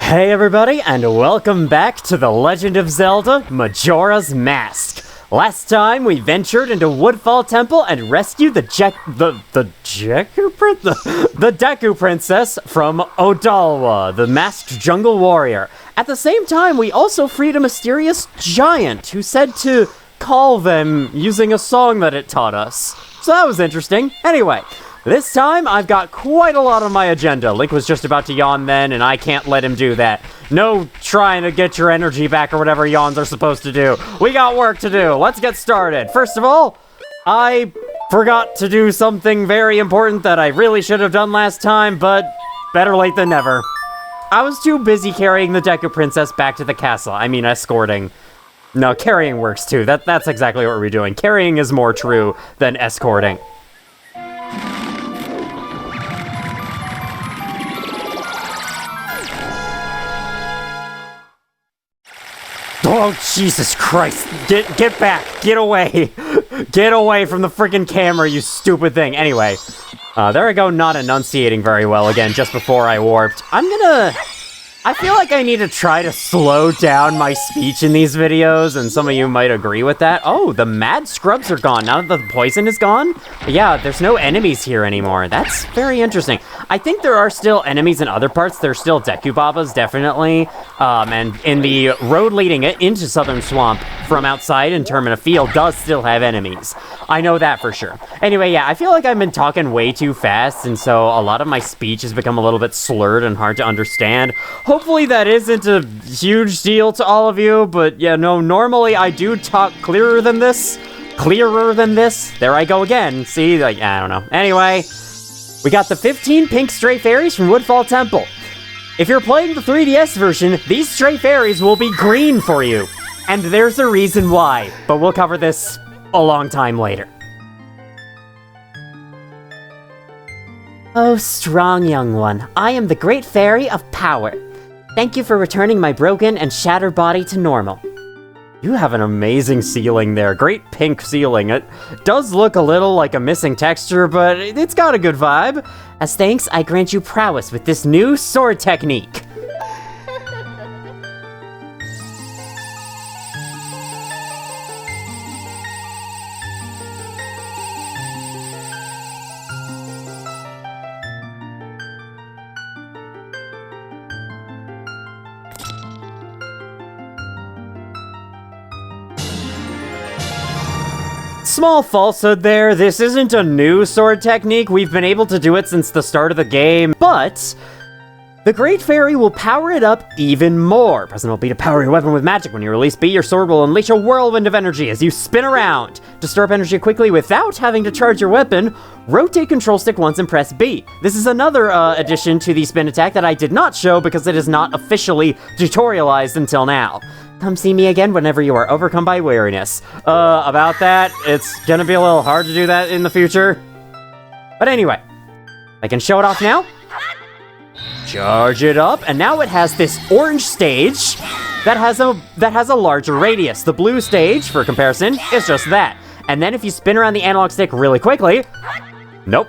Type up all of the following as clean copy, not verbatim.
Hey everybody, and welcome back to The Legend of Zelda, Majora's Mask. Last time, we ventured into Woodfall Temple and rescued the Deku Princess from Odalwa, the masked jungle warrior. At the same time, we also freed a mysterious giant who said to call them using a song that it taught us. So that was interesting. Anyway, this time, I've got quite a lot on my agenda. Link was just about to yawn then, and I can't let him do that. No trying to get your energy back or whatever yawns are supposed to do. We got work to do. Let's get started. First of all, I forgot to do something very important that I really should have done last time, but better late than never. I was too busy carrying the Deku Princess back to the castle. I mean, escorting. No, carrying works too. That's exactly what we're doing. Carrying is more true than escorting. Oh, Jesus Christ. Get back. Get away. Get away from the freaking camera, you stupid thing. Anyway, there I go, not enunciating very well again just before I warped. I feel like I need to try to slow down my speech in these videos, and some of you might agree with that. Oh, the mad scrubs are gone. Now that the poison is gone? Yeah, there's no enemies here anymore. That's very interesting. I think there are still enemies in other parts. There's still Deku Babas, definitely. And in the road leading it into Southern Swamp from outside in Termina Field does still have enemies. I know that for sure. Anyway, yeah, I feel like I've been talking way too fast, and so a lot of my speech has become a little bit slurred and hard to understand. Hopefully that isn't a huge deal to all of you, but yeah, no, normally I do talk clearer than this. Clearer than this. There I go again. See, like, I don't know. Anyway, we got the 15 pink stray fairies from Woodfall Temple. If you're playing the 3DS version, these stray fairies will be green for you. And there's a reason why, but we'll cover this a long time later. Oh, strong young one, I am the Great Fairy of Power. Thank you for returning my broken and shattered body to normal. You have an amazing ceiling there. Great pink ceiling. It does look a little like a missing texture, but it's got a good vibe. As thanks, I grant you prowess with this new sword technique. Small falsehood there, this isn't a new sword technique, we've been able to do it since the start of the game, but the Great Fairy will power it up even more. Press L B to power your weapon with magic. When you release B, your sword will unleash a whirlwind of energy as you spin around. To store up energy quickly without having to charge your weapon, rotate control stick once and press B. This is another addition to the spin attack that I did not show because it is not officially tutorialized until now. Come see me again whenever you are overcome by weariness. About that, it's gonna be a little hard to do that in the future. But anyway, I can show it off now. Charge it up, and now it has this orange stage that has a larger radius. The blue stage, for comparison, is just that. And then if you spin around the analog stick really quickly, nope.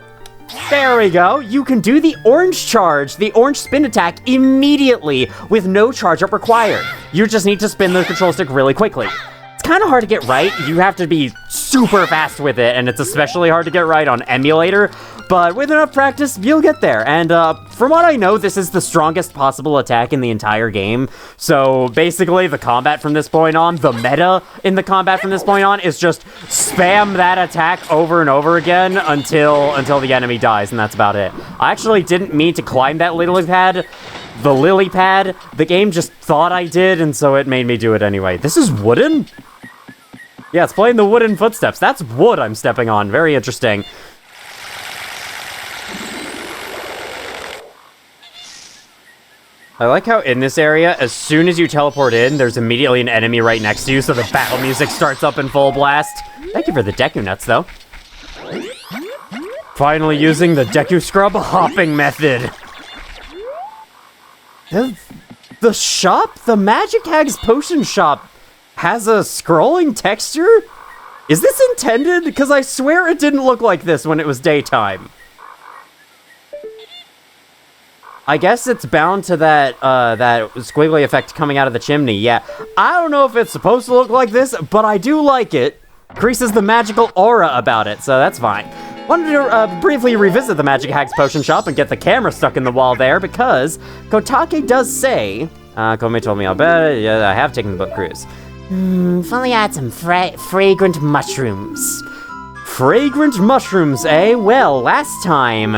There we go. You can do the orange charge, the orange spin attack immediately with no charge up required. You just need to spin the control stick really quickly. It's kind of hard to get right. You have to be super fast with it, and it's especially hard to get right on emulator, but with enough practice, you'll get there. And from what I know, this is the strongest possible attack in the entire game. So basically, the combat from this point on, the meta in the combat from this point on, is just spam that attack over and over again until the enemy dies, and that's about it. I actually didn't mean to climb that lily pad. The lily pad. The game just thought I did, and so it made me do it anyway. This is wooden? Yeah, it's playing the wooden footsteps. That's wood I'm stepping on. Very interesting. I like how in this area, as soon as you teleport in, there's immediately an enemy right next to you, so the battle music starts up in full blast. Thank you for the Deku Nuts, though. Finally using the Deku Scrub hopping method. The shop? The Magic Hag's Potion Shop has a scrolling texture? Is this intended? Because I swear it didn't look like this when it was daytime. I guess it's bound to that squiggly effect coming out of the chimney. Yeah, I don't know if it's supposed to look like this, but I do like it. Increases the magical aura about it, so that's fine. Wanted to briefly revisit the Magic Hags Potion Shop and get the camera stuck in the wall there because Kotake does say, Komi told me I'll bet, yeah, I have taken the boat cruise. If only I had some fragrant mushrooms. Fragrant mushrooms, eh? Well, last time,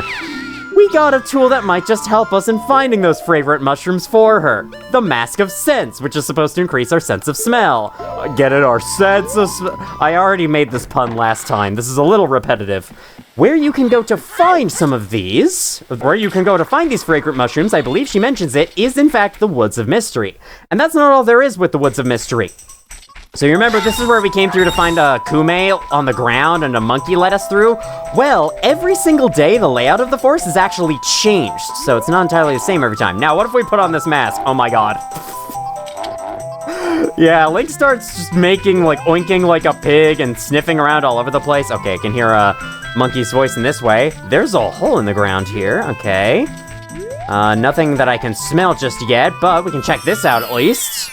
we got a tool that might just help us in finding those fragrant mushrooms for her. The Mask of Sense, which is supposed to increase our sense of smell. Get it? Our sense of I already made this pun last time. This is a little repetitive. Where you can go to find some of these, where you can go to find these fragrant mushrooms, I believe she mentions it, is in fact the Woods of Mystery. And that's not all there is with the Woods of Mystery. So you remember, this is where we came through to find a kume on the ground and a monkey led us through? Well, every single day, the layout of the forest is actually changed, so it's not entirely the same every time. Now, what if we put on this mask? Oh my god. Yeah, Link starts just making, like, oinking like a pig and sniffing around all over the place. Okay, I can hear a monkey's voice in this way. There's a hole in the ground here, okay. Nothing that I can smell just yet, but we can check this out at least.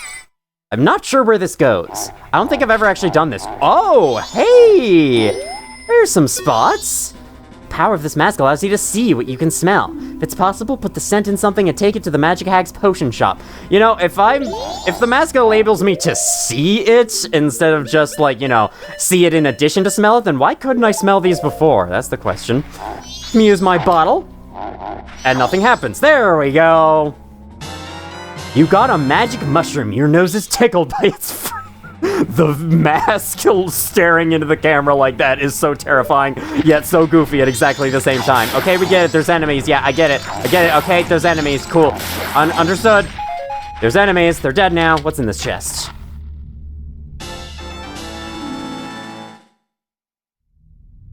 I'm not sure where this goes. I don't think I've ever actually done this. Oh, hey! There's some spots. The power of this mask allows you to see what you can smell. If it's possible, put the scent in something and take it to the Magic Hags Potion Shop. You know, if the mask enables me to see it instead of just, like, you know, see it in addition to smell it, then why couldn't I smell these before? That's the question. Let me use my bottle. And nothing happens. There we go. You got a magic mushroom. Your nose is tickled by its The mask staring into the camera like that is so terrifying, yet so goofy at exactly the same time. Okay, we get it. There's enemies. Yeah, I get it. I get it. Okay, there's enemies. Cool. Understood. There's enemies. They're dead now. What's in this chest?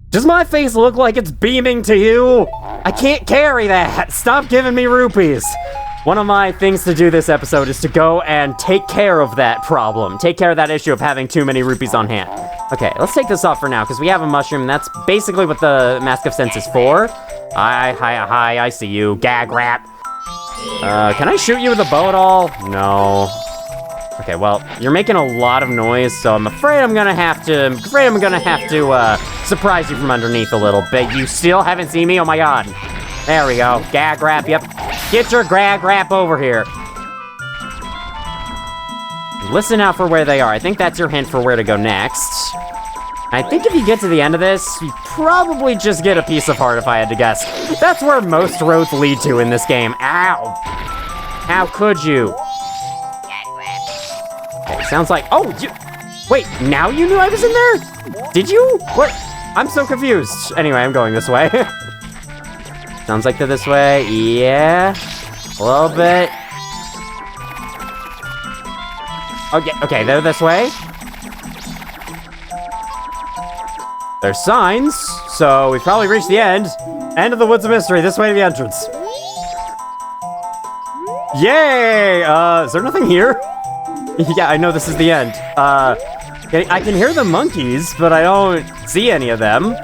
Does my face look like it's beaming to you? I can't carry that. Stop giving me rupees. One of my things to do this episode is to go and take care of that problem. Take care of that issue of having too many rupees on hand. Okay, let's take this off for now, because we have a mushroom, and that's basically what the Mask of Sense is for. Hi, I see you. Gag rat. Can I shoot you with a bow at all? No. Okay, well, you're making a lot of noise, so I'm afraid I'm gonna have to surprise you from underneath a little bit. You still haven't seen me? Oh my god. There we go. Gag rap, yep. Get your gag rap over here. Listen out for where they are. I think that's your hint for where to go next. I think if you get to the end of this, you probably just get a piece of heart if I had to guess. That's where most roads lead to in this game. Ow! How could you? Okay, sounds like... Oh, wait, now you knew I was in there? Did you? What? I'm so confused. Anyway, I'm going this way. Sounds like they're this way. Yeah. A little bit. Okay, they're this way. There's signs, so we've probably reached the end. End of the Woods of Mystery. This way to the entrance. Yay! Is there nothing here? Yeah, I know this is the end. I can hear the monkeys, but I don't see any of them.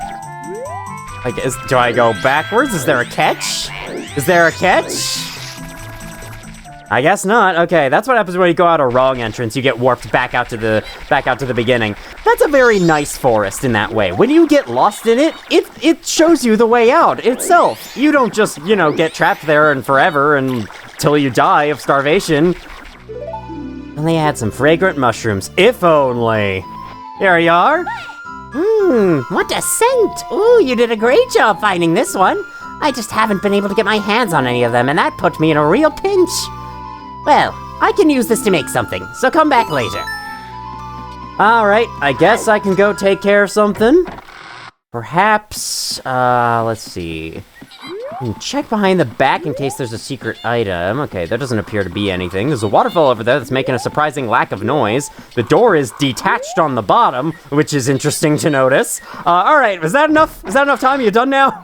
Do I go backwards? Is there a catch? Is there a catch? I guess not. Okay, that's what happens when you go out a wrong entrance. You get warped back out to the beginning. That's a very nice forest in that way. When you get lost in it, it shows you the way out itself. You don't just, you know, get trapped there and forever until you die of starvation. Only I had some fragrant mushrooms. If only. Here you are. What a scent! Ooh, you did a great job finding this one. I just haven't been able to get my hands on any of them, and that put me in a real pinch. Well, I can use this to make something, so come back later. Alright, I guess I can go take care of something. Perhaps, let's see. I can check behind the back in case there's a secret item. Okay, there doesn't appear to be anything. There's a waterfall over there that's making a surprising lack of noise. The door is detached on the bottom, which is interesting to notice. Alright, is that enough? Is that enough time? You done now?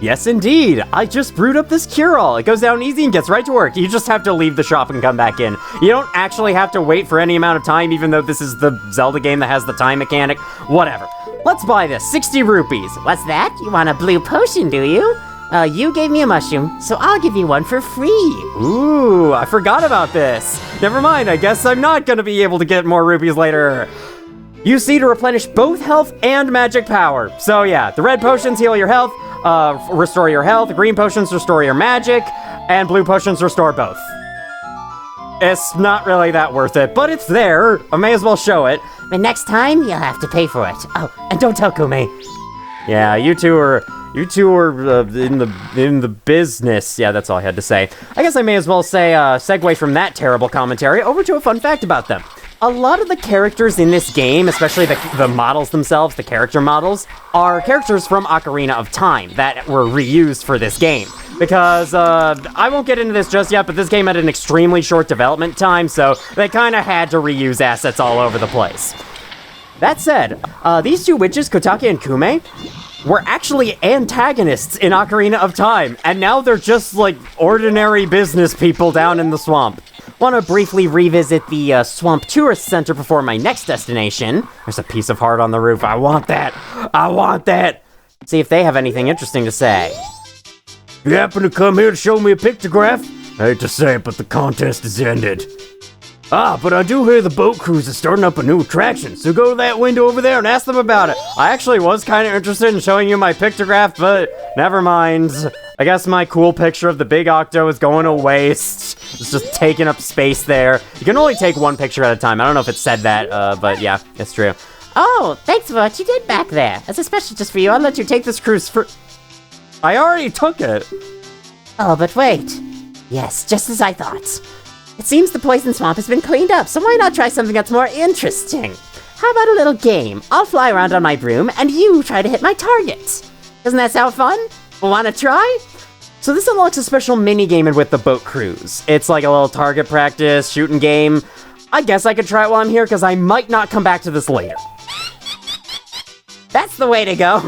Yes, indeed. I just brewed up this cure-all. It goes down easy and gets right to work. You just have to leave the shop and come back in. You don't actually have to wait for any amount of time, even though this is the Zelda game that has the time mechanic. Whatever. Let's buy this. 60 rupees. What's that? You want a blue potion, do you? You gave me a mushroom, so I'll give you one for free. Ooh, I forgot about this. Never mind, I guess I'm not gonna be able to get more rupees later. Use C to replenish both health and magic power. So yeah, the red potions heal your health, restore your health, green potions restore your magic, and blue potions restore both. It's not really that worth it, but it's there. I may as well show it. But next time, you'll have to pay for it. Oh, and don't tell Kume. Yeah, you two are in the business. Yeah, that's all I had to say. I guess I may as well say segue from that terrible commentary over to a fun fact about them. A lot of the characters in this game, especially the models themselves, the character models, are characters from Ocarina of Time that were reused for this game. Because, I won't get into this just yet, but this game had an extremely short development time, so they kind of had to reuse assets all over the place. That said, these two witches, Kotake and Kume, were actually antagonists in Ocarina of Time, and now they're just, like, ordinary business people down in the swamp. Want to briefly revisit the Swamp Tourist Center before my next destination. There's a piece of heart on the roof. I want that. I want that. See if they have anything interesting to say. You happen to come here to show me a pictograph? I hate to say it, but the contest is ended. Ah, but I do hear the boat cruise is starting up a new attraction, so go to that window over there and ask them about it. I actually was kind of interested in showing you my pictograph, but never mind. I guess my cool picture of the big octo is going to waste. It's just taking up space there. You can only take one picture at a time. I don't know if it said that, but yeah, it's true. Oh, thanks for what you did back there. As a special just for you, I'll let you take this cruise for... I already took it. Oh, but wait. Yes, just as I thought. It seems the poison swamp has been cleaned up, so why not try something that's more interesting? How about a little game? I'll fly around on my broom, and you try to hit my target. Doesn't that sound fun? Wanna try? So this unlocks a special mini-game with the boat cruise. It's like a little target practice, shooting game. I guess I could try it while I'm here, because I might not come back to this later. That's the way to go.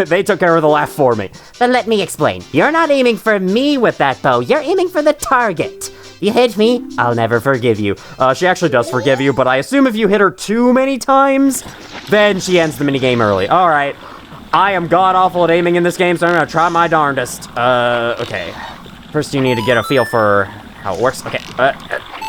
They took care of the laugh for me. But let me explain. You're not aiming for me with that bow. You're aiming for the target. You hit me, I'll never forgive you. She actually does forgive you, but I assume if you hit her too many times, then she ends the minigame early. All right. I am god-awful at aiming in this game, so I'm gonna try my darndest. Okay. First you need to get a feel for how it works. Okay,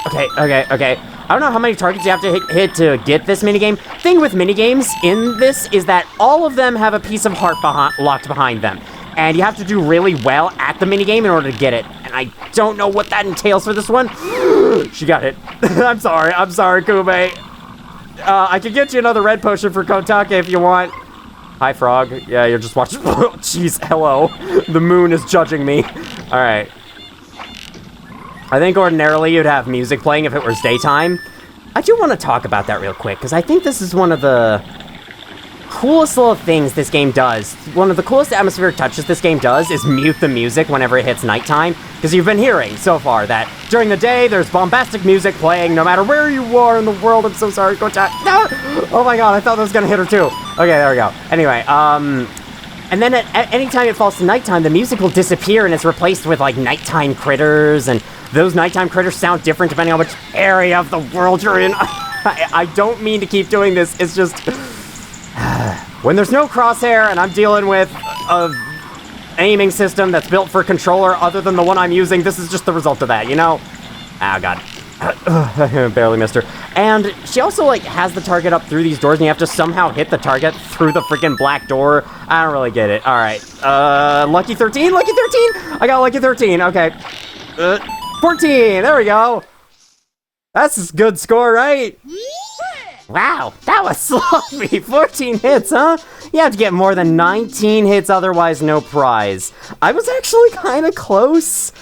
okay. I don't know how many targets you have to hit to get this minigame. Thing with minigames in this is that all of them have a piece of heart locked behind them. And you have to do really well at the minigame in order to get it. And I don't know what that entails for this one. She got it. I'm sorry, Kume. I could get you another red potion for Kotake if you want. Hi, Frog. Yeah, you're just watching. Oh, jeez, hello. The moon is judging me. All right. I think ordinarily you'd have music playing if it was daytime. I do want to talk about that real quick, because I think this is one of the coolest little things this game does. One of the coolest atmospheric touches this game does is mute the music whenever it hits nighttime, because you've been hearing so far that during the day there's bombastic music playing no matter where you are in the world. I'm so sorry, Coach. No! Oh my god, I thought that was gonna hit her too. Okay, there we go. Anyway, and then at any time it falls to nighttime, the music will disappear and it's replaced with like nighttime critters, and those nighttime critters sound different depending on which area of the world you're in. I don't mean to keep doing this, it's just... when there's no crosshair and I'm dealing with a aiming system that's built for a controller other than the one I'm using, this is just the result of that, you know? Oh god. Barely missed her. And she also, like, has the target up through these doors, and you have to somehow hit the target through the freaking black door. I don't really get it. Alright. Lucky 13? Lucky 13? I got lucky 13. Okay. 14. There we go. That's a good score, right? Wow, that was Sloppy. 14 hits, huh? You have to get more than 19 hits, otherwise no prize. I was actually kind of close.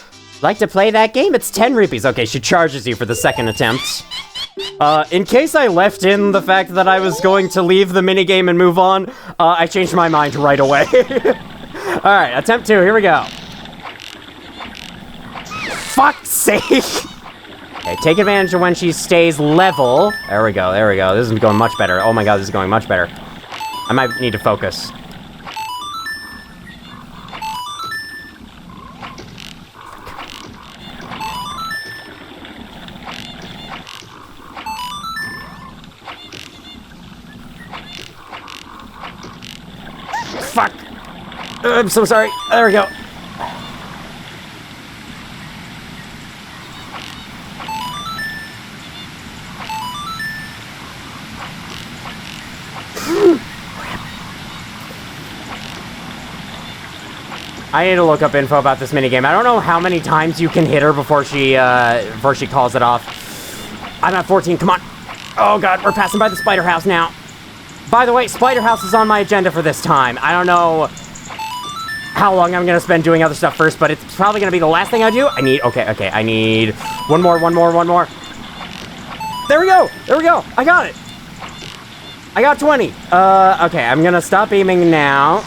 Like to play that game? It's 10 rupees. Okay, she charges you for the second attempt. In case I left in the fact that I was going to leave the minigame and move on, I changed my mind right away. Alright, attempt 2, here we go. Fuck's sake! Okay, take advantage of when she stays level. There we go, there we go. This is going much better. Oh my god, this is going much better. I might need to focus. Fuck! I'm so sorry. There we go. I need to look up info about this minigame. I don't know how many times you can hit her before she calls it off. I'm at 14, come on. Oh god, we're passing by the spider house now. By the way, spider house is on my agenda for this time. I don't know how long I'm gonna spend doing other stuff first, but it's probably gonna be the last thing I do. I need one more. There we go, I got it. I got 20. Okay, I'm gonna stop aiming now.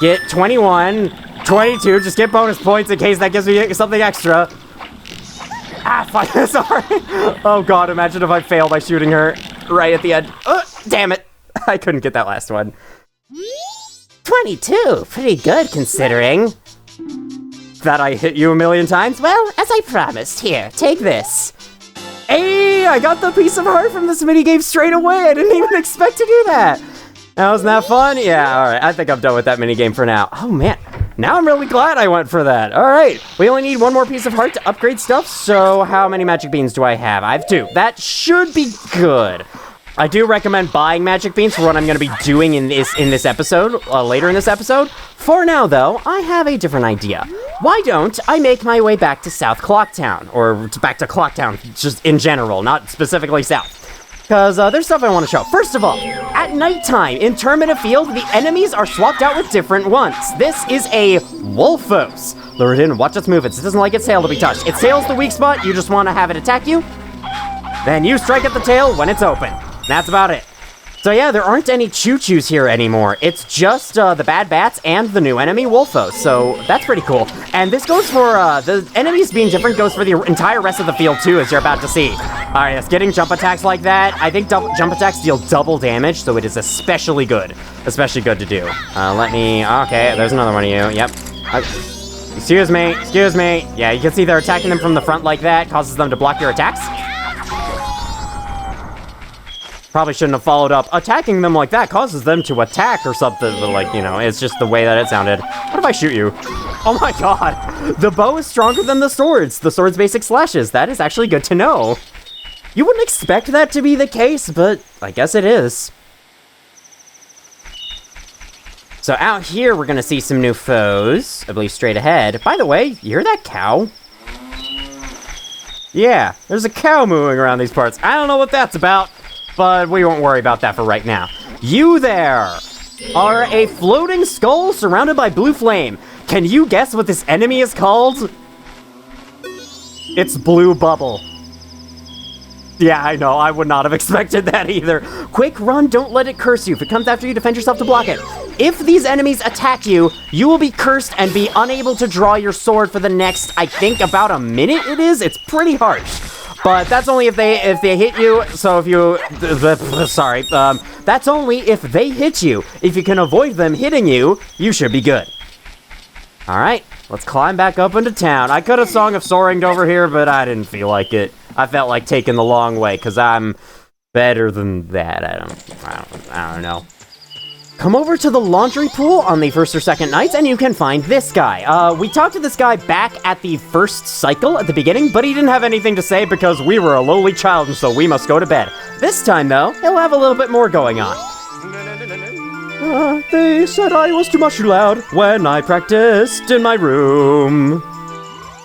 Get 21, 22, just get bonus points in case that gives me something extra. Ah, fuck, sorry. Oh god, imagine if I fail by shooting her right at the end. Damn it. I couldn't get that last one. 22, pretty good considering. That I hit you a million times? Well, as I promised, here, take this. Hey, I got the piece of heart from this minigame straight away. I didn't even expect to do that. Now, wasn't that fun? Yeah, all right. I think I'm done with that minigame for now. Oh, man. Now I'm really glad I went for that. All right. We only need one more piece of heart to upgrade stuff. So how many magic beans do I have? I have 2. That should be good. I do recommend buying magic beans for what I'm going to be doing in this episode, later in this episode. For now, though, I have a different idea. Why don't I make my way back to South Clocktown, or back to Clocktown, just in general, not specifically South. Because there's stuff I want to show. First of all, at nighttime in Termina Field, the enemies are swapped out with different ones. This is a Wolfos. Lure it in, watch its movements. It doesn't like its tail to be touched. Its tail's the weak spot, you just want to have it attack you. Then you strike at the tail when it's open. That's about it. So yeah, there aren't any choo-choos here anymore. It's just the bad bats and the new enemy, Wolfos. So that's pretty cool. And this goes for, the enemies being different goes for the entire rest of the field too, as you're about to see. Alright, yes, getting jump attacks like that. I think jump attacks deal double damage, so it is especially good. Especially good to do. Okay, there's another one of you. Yep. Excuse me. Yeah, you can see they're attacking them from the front like that. Causes them to block your attacks. Probably shouldn't have followed up. Attacking them like that causes them to attack or something, but like, you know, it's just the way that it sounded. What if I shoot you? Oh my god! The bow is stronger than the swords. The sword's basic slashes. That is actually good to know. You wouldn't expect that to be the case, but I guess it is. So out here, we're gonna see some new foes. I believe straight ahead. By the way, you hear that cow? Yeah, there's a cow mooing around these parts. I don't know what that's about. But we won't worry about that for right now. You there are a floating skull surrounded by blue flame. Can you guess what this enemy is called? It's Blue Bubble. Yeah, I know, I would not have expected that either. Quick, run, don't let it curse you. If it comes after you, defend yourself to block it. If these enemies attack you, you will be cursed and be unable to draw your sword for the next, I think, about a minute it is. It's pretty harsh. But that's only if they hit you, so if you, that's only if they hit you. If you can avoid them hitting you, you should be good. Alright, let's climb back up into town. I could have Song of Soaring'd over here, but I didn't feel like it. I felt like taking the long way, because I'm better than that. I don't know. Come over to the laundry pool on the first or second nights, and you can find this guy. We talked to this guy back at the first cycle at the beginning, but he didn't have anything to say because we were a lowly child, and so we must go to bed. This time, though, he'll have a little bit more going on. They said I was too much too loud when I practiced in my room.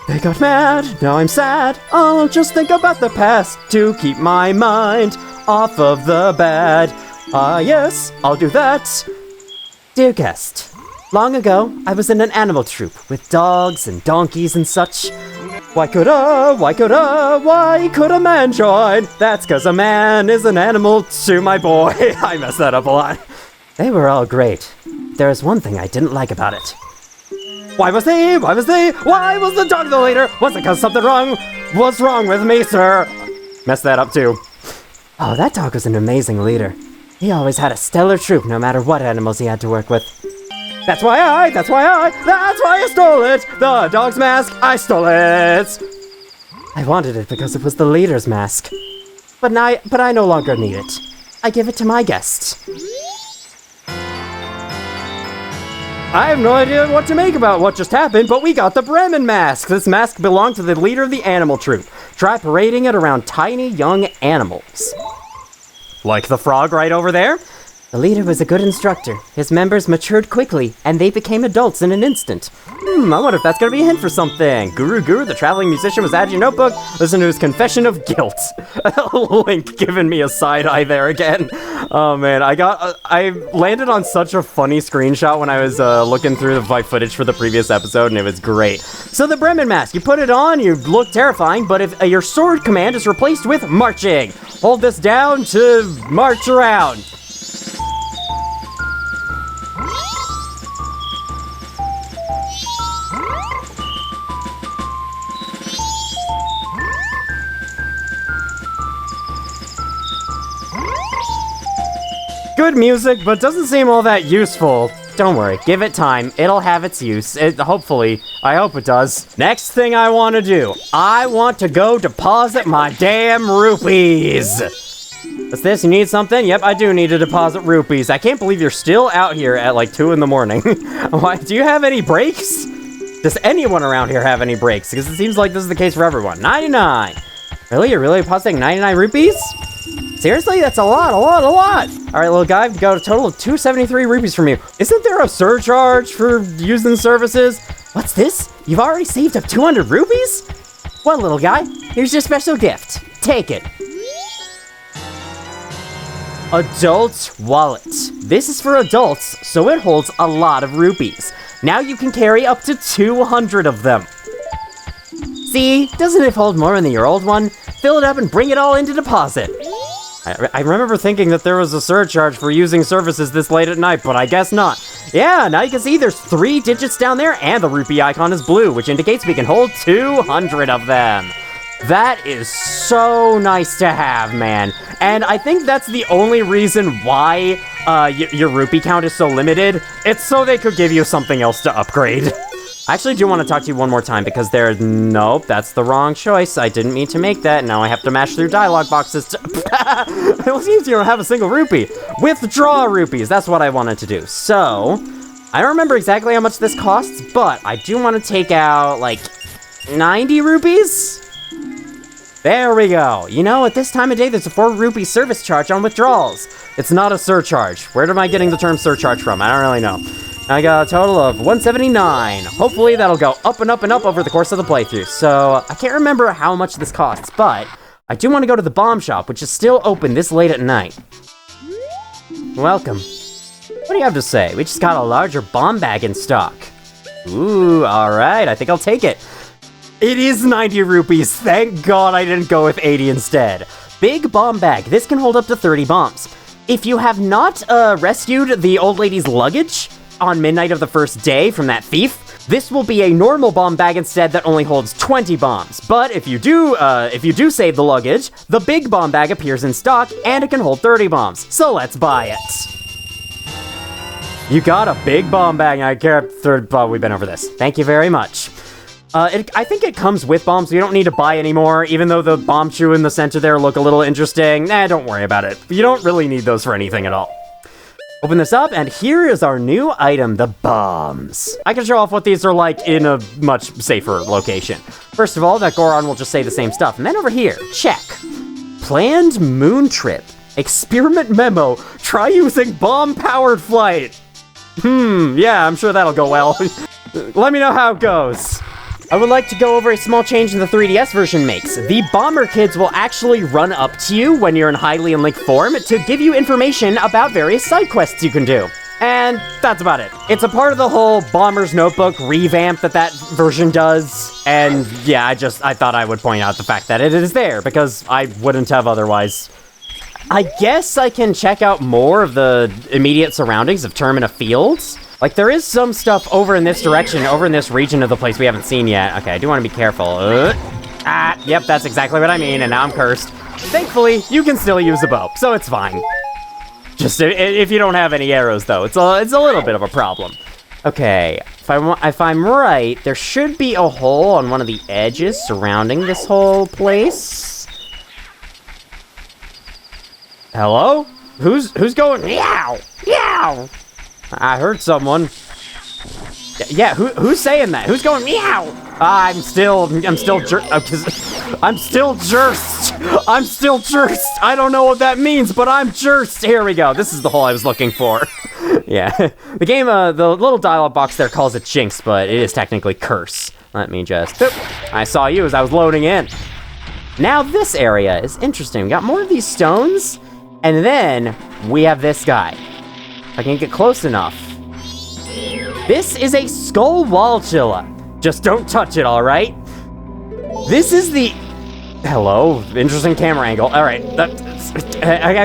They got mad, now I'm sad. I'll just think about the past to keep my mind off of the bad. Yes, I'll do that. Dear guest, long ago, I was in an animal troupe with dogs and donkeys and such. Why could a man join? That's 'cause a man is an animal too, my boy. I messed that up a lot. They were all great. There is one thing I didn't like about it. Why was the dog the leader? Was it 'cause something was wrong with me, sir? Messed that up too. Oh, that dog was an amazing leader. He always had a stellar troop, no matter what animals he had to work with. That's why I stole it! The dog's mask, I stole it! I wanted it because it was the leader's mask. But I no longer need it. I give it to my guests. I have no idea what to make about what just happened, but we got the Bremen mask! This mask belonged to the leader of the animal troop. Try parading it around tiny young animals. Like the frog right over there. The leader was a good instructor. His members matured quickly, and they became adults in an instant. I wonder if that's gonna be a hint for something. Guru, the traveling musician, was added to your notebook. Listen to his confession of guilt. Link giving me a side eye there again. Oh man, I landed on such a funny screenshot when I was looking through my footage for the previous episode, and it was great. So the Bremen mask, you put it on, you look terrifying, but if your sword command is replaced with marching, hold this down to march around. Good music, but doesn't seem all that useful. Don't worry, give it time. It'll have its use. Hopefully. I hope it does. Next thing I want to do. I want to go deposit my damn rupees. What's this? You need something? Yep, I do need to deposit rupees. I can't believe you're still out here at like 2 in the morning. Why? Do you have any breaks? Does anyone around here have any breaks? Because it seems like this is the case for everyone. 99. Really? You're really depositing 99 rupees? Seriously? That's a lot. All right, little guy, got a total of 273 rupees from you. Isn't there a surcharge for using services? What's this? You've already saved up 200 rupees? Well, little guy, here's your special gift. Take it. Adult wallet. This is for adults, so it holds a lot of rupees. Now you can carry up to 200 of them. See, doesn't it hold more than your old one? Fill it up and bring it all into deposit. I remember thinking that there was a surcharge for using services this late at night, but I guess not. Yeah, now you can see there's 3 digits down there, and the rupee icon is blue, which indicates we can hold 200 of them. That is so nice to have, man. And I think that's the only reason why your rupee count is so limited. It's so they could give you something else to upgrade. I actually do want to talk to you one more time because nope, that's the wrong choice. I didn't mean to make that. Now I have to mash through dialogue boxes It seems you don't have a single rupee. Withdraw rupees, that's what I wanted to do. So, I don't remember exactly how much this costs, but I do want to take out, like, 90 rupees? There we go. You know, at this time of day, there's a 4 rupee service charge on withdrawals. It's not a surcharge. Where am I getting the term surcharge from? I don't really know. I got a total of 179. Hopefully that'll go up and up and up over the course of the playthrough. So I can't remember how much this costs, but I do want to go to the bomb shop, which is still open this late at night. Welcome. What do you have to say? We just got a larger bomb bag in stock. Ooh, all right. I think I'll take it. It is 90 rupees. Thank God I didn't go with 80 instead. Big bomb bag. This can hold up to 30 bombs. If you have not rescued the old lady's luggage on midnight of the first day from that thief, this will be a normal bomb bag instead that only holds 20 bombs. But if you do save the luggage, the big bomb bag appears in stock and it can hold 30 bombs. So let's buy it. You got a big bomb bag. I care. We've been over this. Thank you very much. I think it comes with bombs, so you don't need to buy any more, even though the bomb chew in the center there look a little interesting. Nah, don't worry about it. You don't really need those for anything at all. Open this up, and here is our new item, the bombs. I can show off what these are like in a much safer location. First of all, that Goron will just say the same stuff. And then over here, check. Planned moon trip. Experiment memo. Try using bomb-powered flight. Yeah, I'm sure that'll go well. Let me know how it goes. I would like to go over a small change the 3DS version makes. The Bomber Kids will actually run up to you when you're in Highly and Link form to give you information about various side quests you can do. And that's about it. It's a part of the whole Bomber's Notebook revamp that version does. And yeah, I thought I would point out the fact that it is there because I wouldn't have otherwise. I guess I can check out more of the immediate surroundings of Termina Field. Like, there is some stuff over in this direction, over in this region of the place we haven't seen yet. Okay, I do want to be careful. Yep, that's exactly what I mean, and now I'm cursed. Thankfully, you can still use a bow, so it's fine. Just if you don't have any arrows, though, it's a little bit of a problem. Okay, if I'm right, there should be a hole on one of the edges surrounding this whole place. Hello? Who's going meow? Meow! I heard someone. Yeah, who's saying that? Who's going meow? I'm still I'm still jursed. I'm still jursed. I don't know what that means, but I'm jursed. Here we go. This is the hole I was looking for. Yeah. The game, the little dialogue box there calls it jinx, but it is technically curse. Let me just... I saw you as I was loading in. Now this area is interesting. We got more of these stones, and then we have this guy. If I can get close enough. This is a skull wallchilla. Just don't touch it, all right? This is the... Hello, interesting camera angle. All right,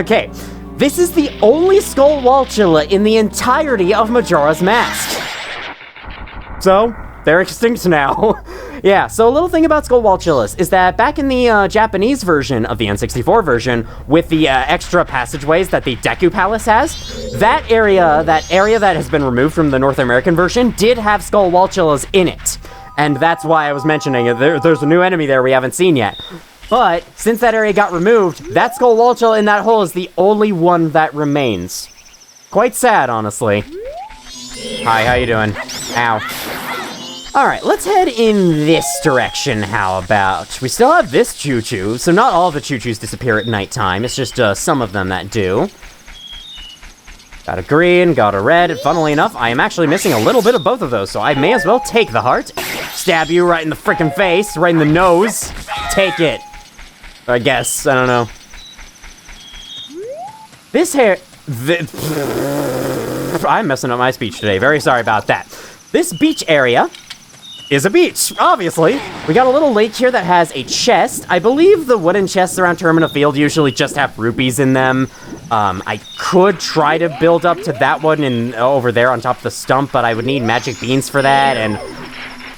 okay. This is the only skull wallchilla in the entirety of Majora's Mask. So, they're extinct now. Yeah, so a little thing about skull wallchillas is that back in the Japanese version of the N64 version, with the extra passageways that the Deku Palace has, that area that has been removed from the North American version did have skull wallchillas in it. And that's why I was mentioning it. There's a new enemy there we haven't seen yet. But since that area got removed, that skull wallchilla in that hole is the only one that remains. Quite sad, honestly. Hi, how you doing? Ow. Alright, let's head in this direction, how about? We still have this choo-choo, so not all the choo-choos disappear at nighttime, it's just some of them that do. Got a green, got a red, and funnily enough, I am actually missing a little bit of both of those, so I may as well take the heart. Stab you right in the frickin' face, right in the nose. Take it. I guess, I don't know. This hair... I'm messing up my speech today, very sorry about that. This beach area is a beach, obviously. We got a little lake here that has a chest. I believe the wooden chests around Termina Field usually just have rupees in them. I could try to build up to that one over there on top of the stump, but I would need magic beans for that, and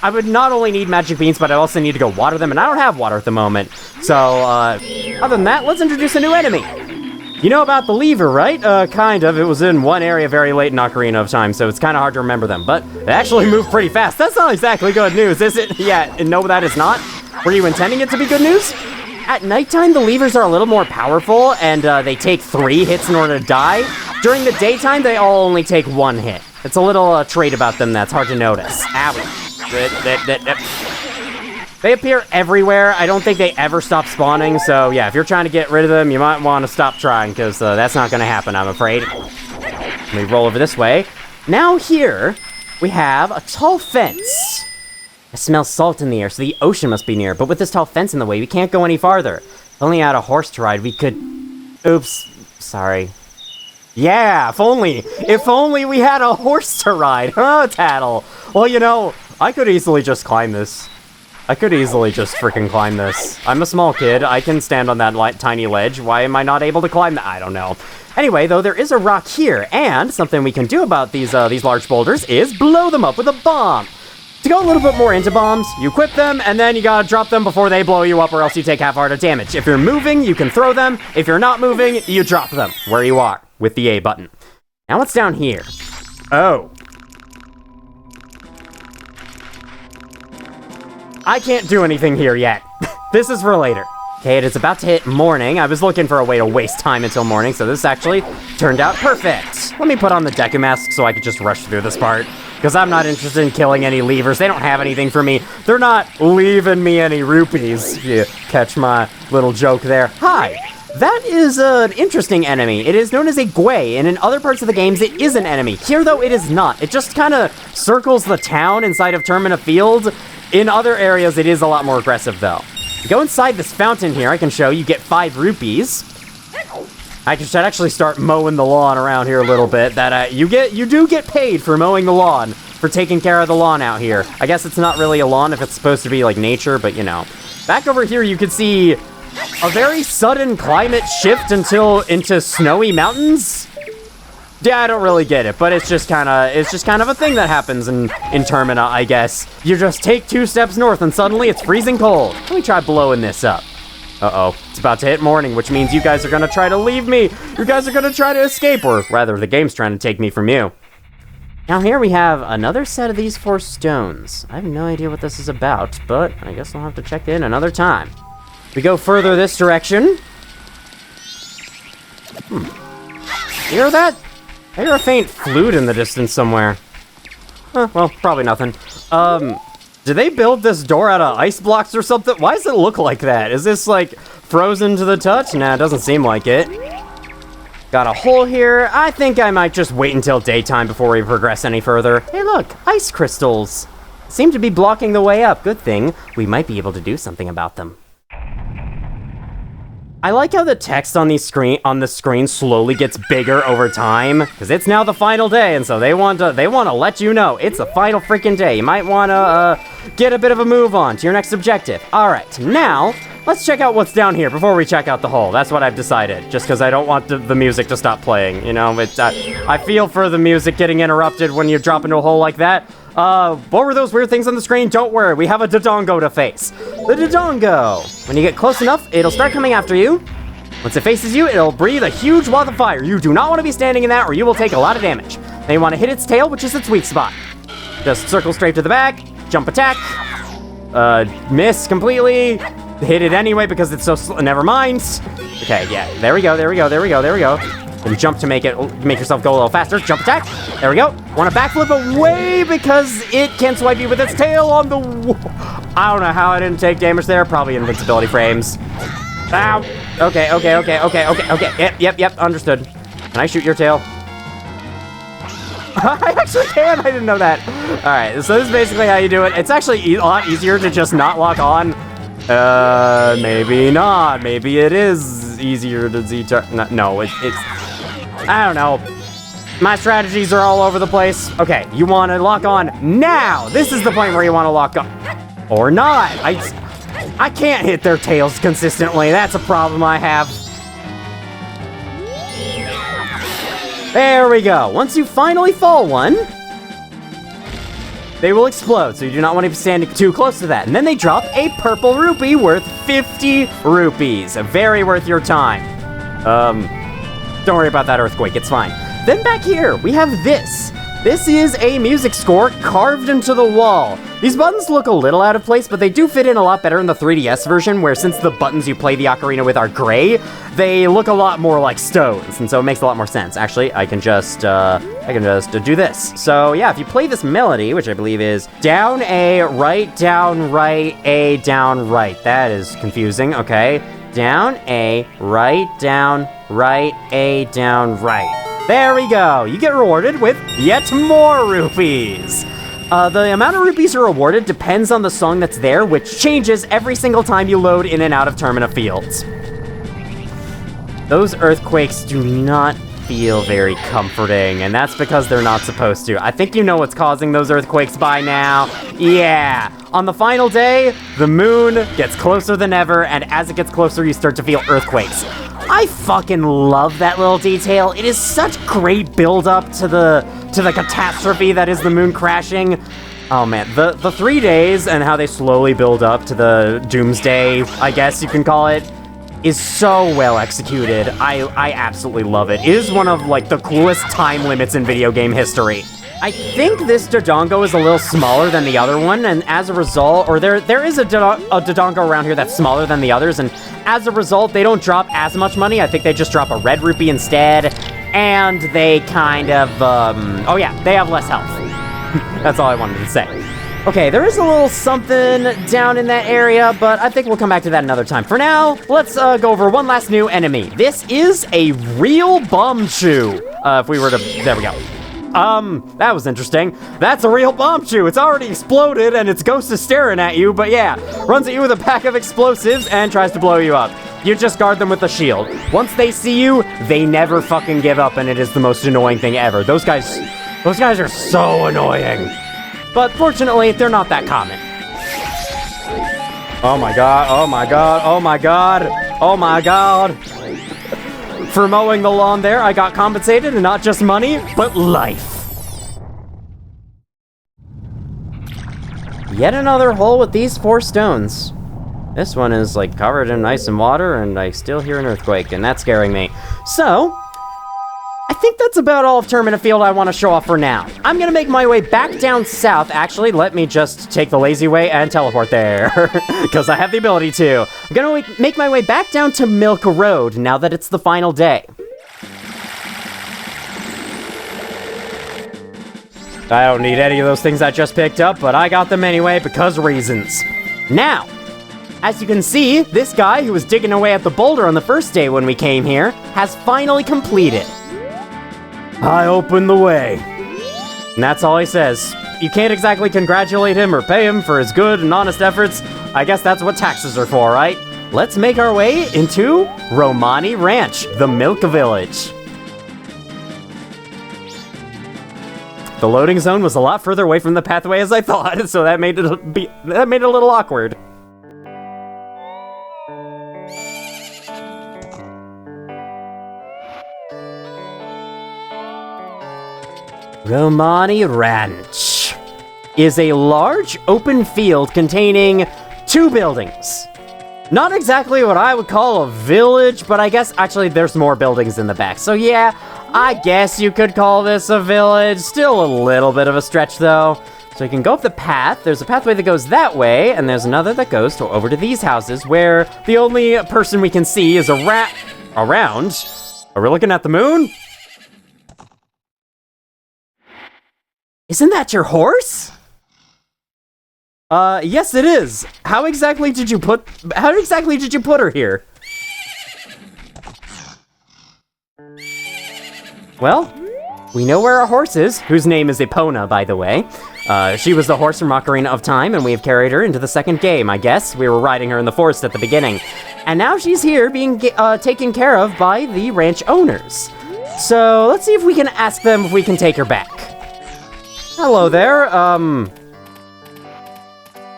I would not only need magic beans, but I also need to go water them, and I don't have water at the moment. So, other than that, let's introduce a new enemy. You know about the lever, right? Kind of. It was in one area very late in Ocarina of Time, so it's kind of hard to remember them, but they actually move pretty fast. That's not exactly good news, is it? Yeah, no, that is not. Were you intending it to be good news? At nighttime, the levers are a little more powerful, and they take 3 hits in order to die. During the daytime, they all only take 1 hit. It's a little trait about them that's hard to notice. Owie. They appear everywhere. I don't think they ever stop spawning, so yeah, if you're trying to get rid of them, you might want to stop trying, because that's not going to happen, I'm afraid. Let me roll over this way. Now here, we have a tall fence. I smell salt in the air, so the ocean must be near, but with this tall fence in the way, we can't go any farther. If only I had a horse to ride, we could... Oops, sorry. Yeah, if only we had a horse to ride, huh, Tattle? Well, you know, I could easily just climb this. I could easily just freaking climb this. I'm a small kid. I can stand on that tiny ledge. Why am I not able to climb that? I don't know. Anyway, though, there is a rock here, and something we can do about these large boulders is blow them up with a bomb. To go a little bit more into bombs, you equip them, and then you gotta drop them before they blow you up, or else you take half-hearted damage. If you're moving, you can throw them. If you're not moving, you drop them where you are with the A button. Now what's down here? Oh. I can't do anything here yet. This is for later. Okay, it is about to hit morning. I was looking for a way to waste time until morning, so this actually turned out perfect. Let me put on the Deku Mask so I could just rush through this part, because I'm not interested in killing any levers. They don't have anything for me. They're not leaving me any rupees, if you catch my little joke there. Hi. That is an interesting enemy. It is known as a Gwei, and in other parts of the games, it is an enemy. Here, though, it is not. It just kind of circles the town inside of Termina Field. In other areas, it is a lot more aggressive, though. You go inside this fountain here, I can show you get 5 rupees. I should actually start mowing the lawn around here a little bit. That you do get paid for mowing the lawn, for taking care of the lawn out here. I guess it's not really a lawn if it's supposed to be like nature, but you know. Back over here, you can see a very sudden climate shift into snowy mountains. Yeah, I don't really get it, but it's just kind of a thing that happens in Termina, I guess. You just take 2 steps north and suddenly it's freezing cold. Let me try blowing this up. Uh-oh, it's about to hit morning, which means you guys are gonna try to leave me. You guys are gonna try to escape, or rather, the game's trying to take me from you. Now here we have another set of these 4 stones. I have no idea what this is about, but I guess I'll have to check in another time. We go further this direction. You hear that? I hear a faint flute in the distance somewhere. Well, probably nothing. Did they build this door out of ice blocks or something? Why does it look like that? Is this, like, frozen to the touch? Nah, it doesn't seem like it. Got a hole here. I think I might just wait until daytime before we progress any further. Hey, look, ice crystals. Seem to be blocking the way up. Good thing. We might be able to do something about them. I like how the text on the screen slowly gets bigger over time, because it's now the final day, and so they want to let you know it's the final freaking day. You might want to get a bit of a move on to your next objective. All right, now let's check out what's down here before we check out the hole. That's what I've decided, just because I don't want the music to stop playing. You know, I feel for the music getting interrupted when you drop into a hole like that. What were those weird things on the screen? Don't worry, we have a Dodongo to face. The Dodongo! When you get close enough, it'll start coming after you. Once it faces you, it'll breathe a huge wall of fire. You do not want to be standing in that or you will take a lot of damage. Then you want to hit its tail, which is its weak spot. Just circle straight to the back, jump attack, miss completely, hit it anyway because it's so slow. Never mind. Okay, yeah, there we go. And jump to make yourself go a little faster. Jump attack. There we go. Want to backflip away because it can swipe you with its tail on the I don't know how I didn't take damage there. Probably invincibility frames. Ow. Okay. Yep. Understood. Can I shoot your tail? I actually can. I didn't know that. All right. So this is basically how you do it. It's actually a lot easier to just not lock on. Maybe not. Maybe it is easier to Z-turn. No, it's... I don't know. My strategies are all over the place. Okay, you want to lock on now. This is the point where you want to lock on. Or not. I can't hit their tails consistently. That's a problem I have. There we go. Once you finally fall one, they will explode, so you do not want to be standing too close to that. And then they drop a purple rupee worth 50 rupees. Very worth your time. Don't worry about that earthquake, it's fine. Then back here, we have this. This is a music score carved into the wall. These buttons look a little out of place, but they do fit in a lot better in the 3DS version, where since the buttons you play the ocarina with are gray, they look a lot more like stones, and so it makes a lot more sense. Actually, I can just do this. So yeah, if you play this melody, which I believe is down A, right, down, right, A, down, right. That is confusing, okay. Down A, right, down, right, A, down, right. There we go. You get rewarded with yet more rupees. The amount of rupees you're rewarded depends on the song that's there, which changes every single time you load in and out of Termina Field. Those earthquakes do not feel very comforting, and that's because they're not supposed to. I think you know what's causing those earthquakes by now. Yeah. On the final day, the moon gets closer than ever, and as it gets closer, you start to feel earthquakes. I fucking love that little detail. It is such great build-up to the catastrophe that is the moon crashing. Oh man, the 3 days and how they slowly build up to the doomsday, I guess you can call it, is so well executed. I absolutely love it. It is one of like the coolest time limits in video game history. I think this Dodongo is a little smaller than the other one, and as a result, or there is a Dodongo around here that's smaller than the others, and as a result, they don't drop as much money. I think they just drop a red rupee instead, and they kind of, oh yeah, they have less health. That's all I wanted to say. Okay, there is a little something down in that area, but I think we'll come back to that another time. For now, let's go over one last new enemy. This is a real Bombchu. If we were to, there we go. That was interesting. That's a real Bombchu. It's already exploded and its ghost is staring at you, but yeah, runs at you with a pack of explosives and tries to blow you up. You just guard them with the shield. Once they see you, they never fucking give up, and it is the most annoying thing ever. Those guys are so annoying. But fortunately, they're not that common. Oh my god, oh my god, oh my god, oh my god. For mowing the lawn there, I got compensated, and not just money, but life. Yet another hole with these 4 stones. This one is like covered in ice and water, and I still hear an earthquake, and that's scaring me. So, I think that's about all of Termina Field I want to show off for now. I'm gonna make my way back down south. Actually, let me just take the lazy way and teleport there, because I have the ability to. I'm gonna make my way back down to Milk Road now that it's the final day. I don't need any of those things I just picked up, but I got them anyway because reasons. Now, as you can see, this guy who was digging away at the boulder on the first day when we came here has finally completed. I opened the way. And that's all he says. You can't exactly congratulate him or pay him for his good and honest efforts. I guess that's what taxes are for, right? Let's make our way into Romani Ranch, the Milk Village. The loading zone was a lot further away from the pathway as I thought, so that made it a little awkward. Romani Ranch is a large open field containing 2 buildings. Not exactly what I would call a village, but I guess actually there's more buildings in the back. So yeah, I guess you could call this a village. Still a little bit of a stretch though. So you can go up the path. There's a pathway that goes that way, and there's another that goes over to these houses where the only person we can see is a rat around. Are we looking at the moon? Isn't that your horse? Yes it is. How exactly did you put her here? Well, we know where our horse is, whose name is Epona, by the way. She was the horse from Ocarina of Time, and we have carried her into the second game, I guess. We were riding her in the forest at the beginning. And now she's here being taken care of by the ranch owners. So, let's see if we can ask them if we can take her back. Hello there,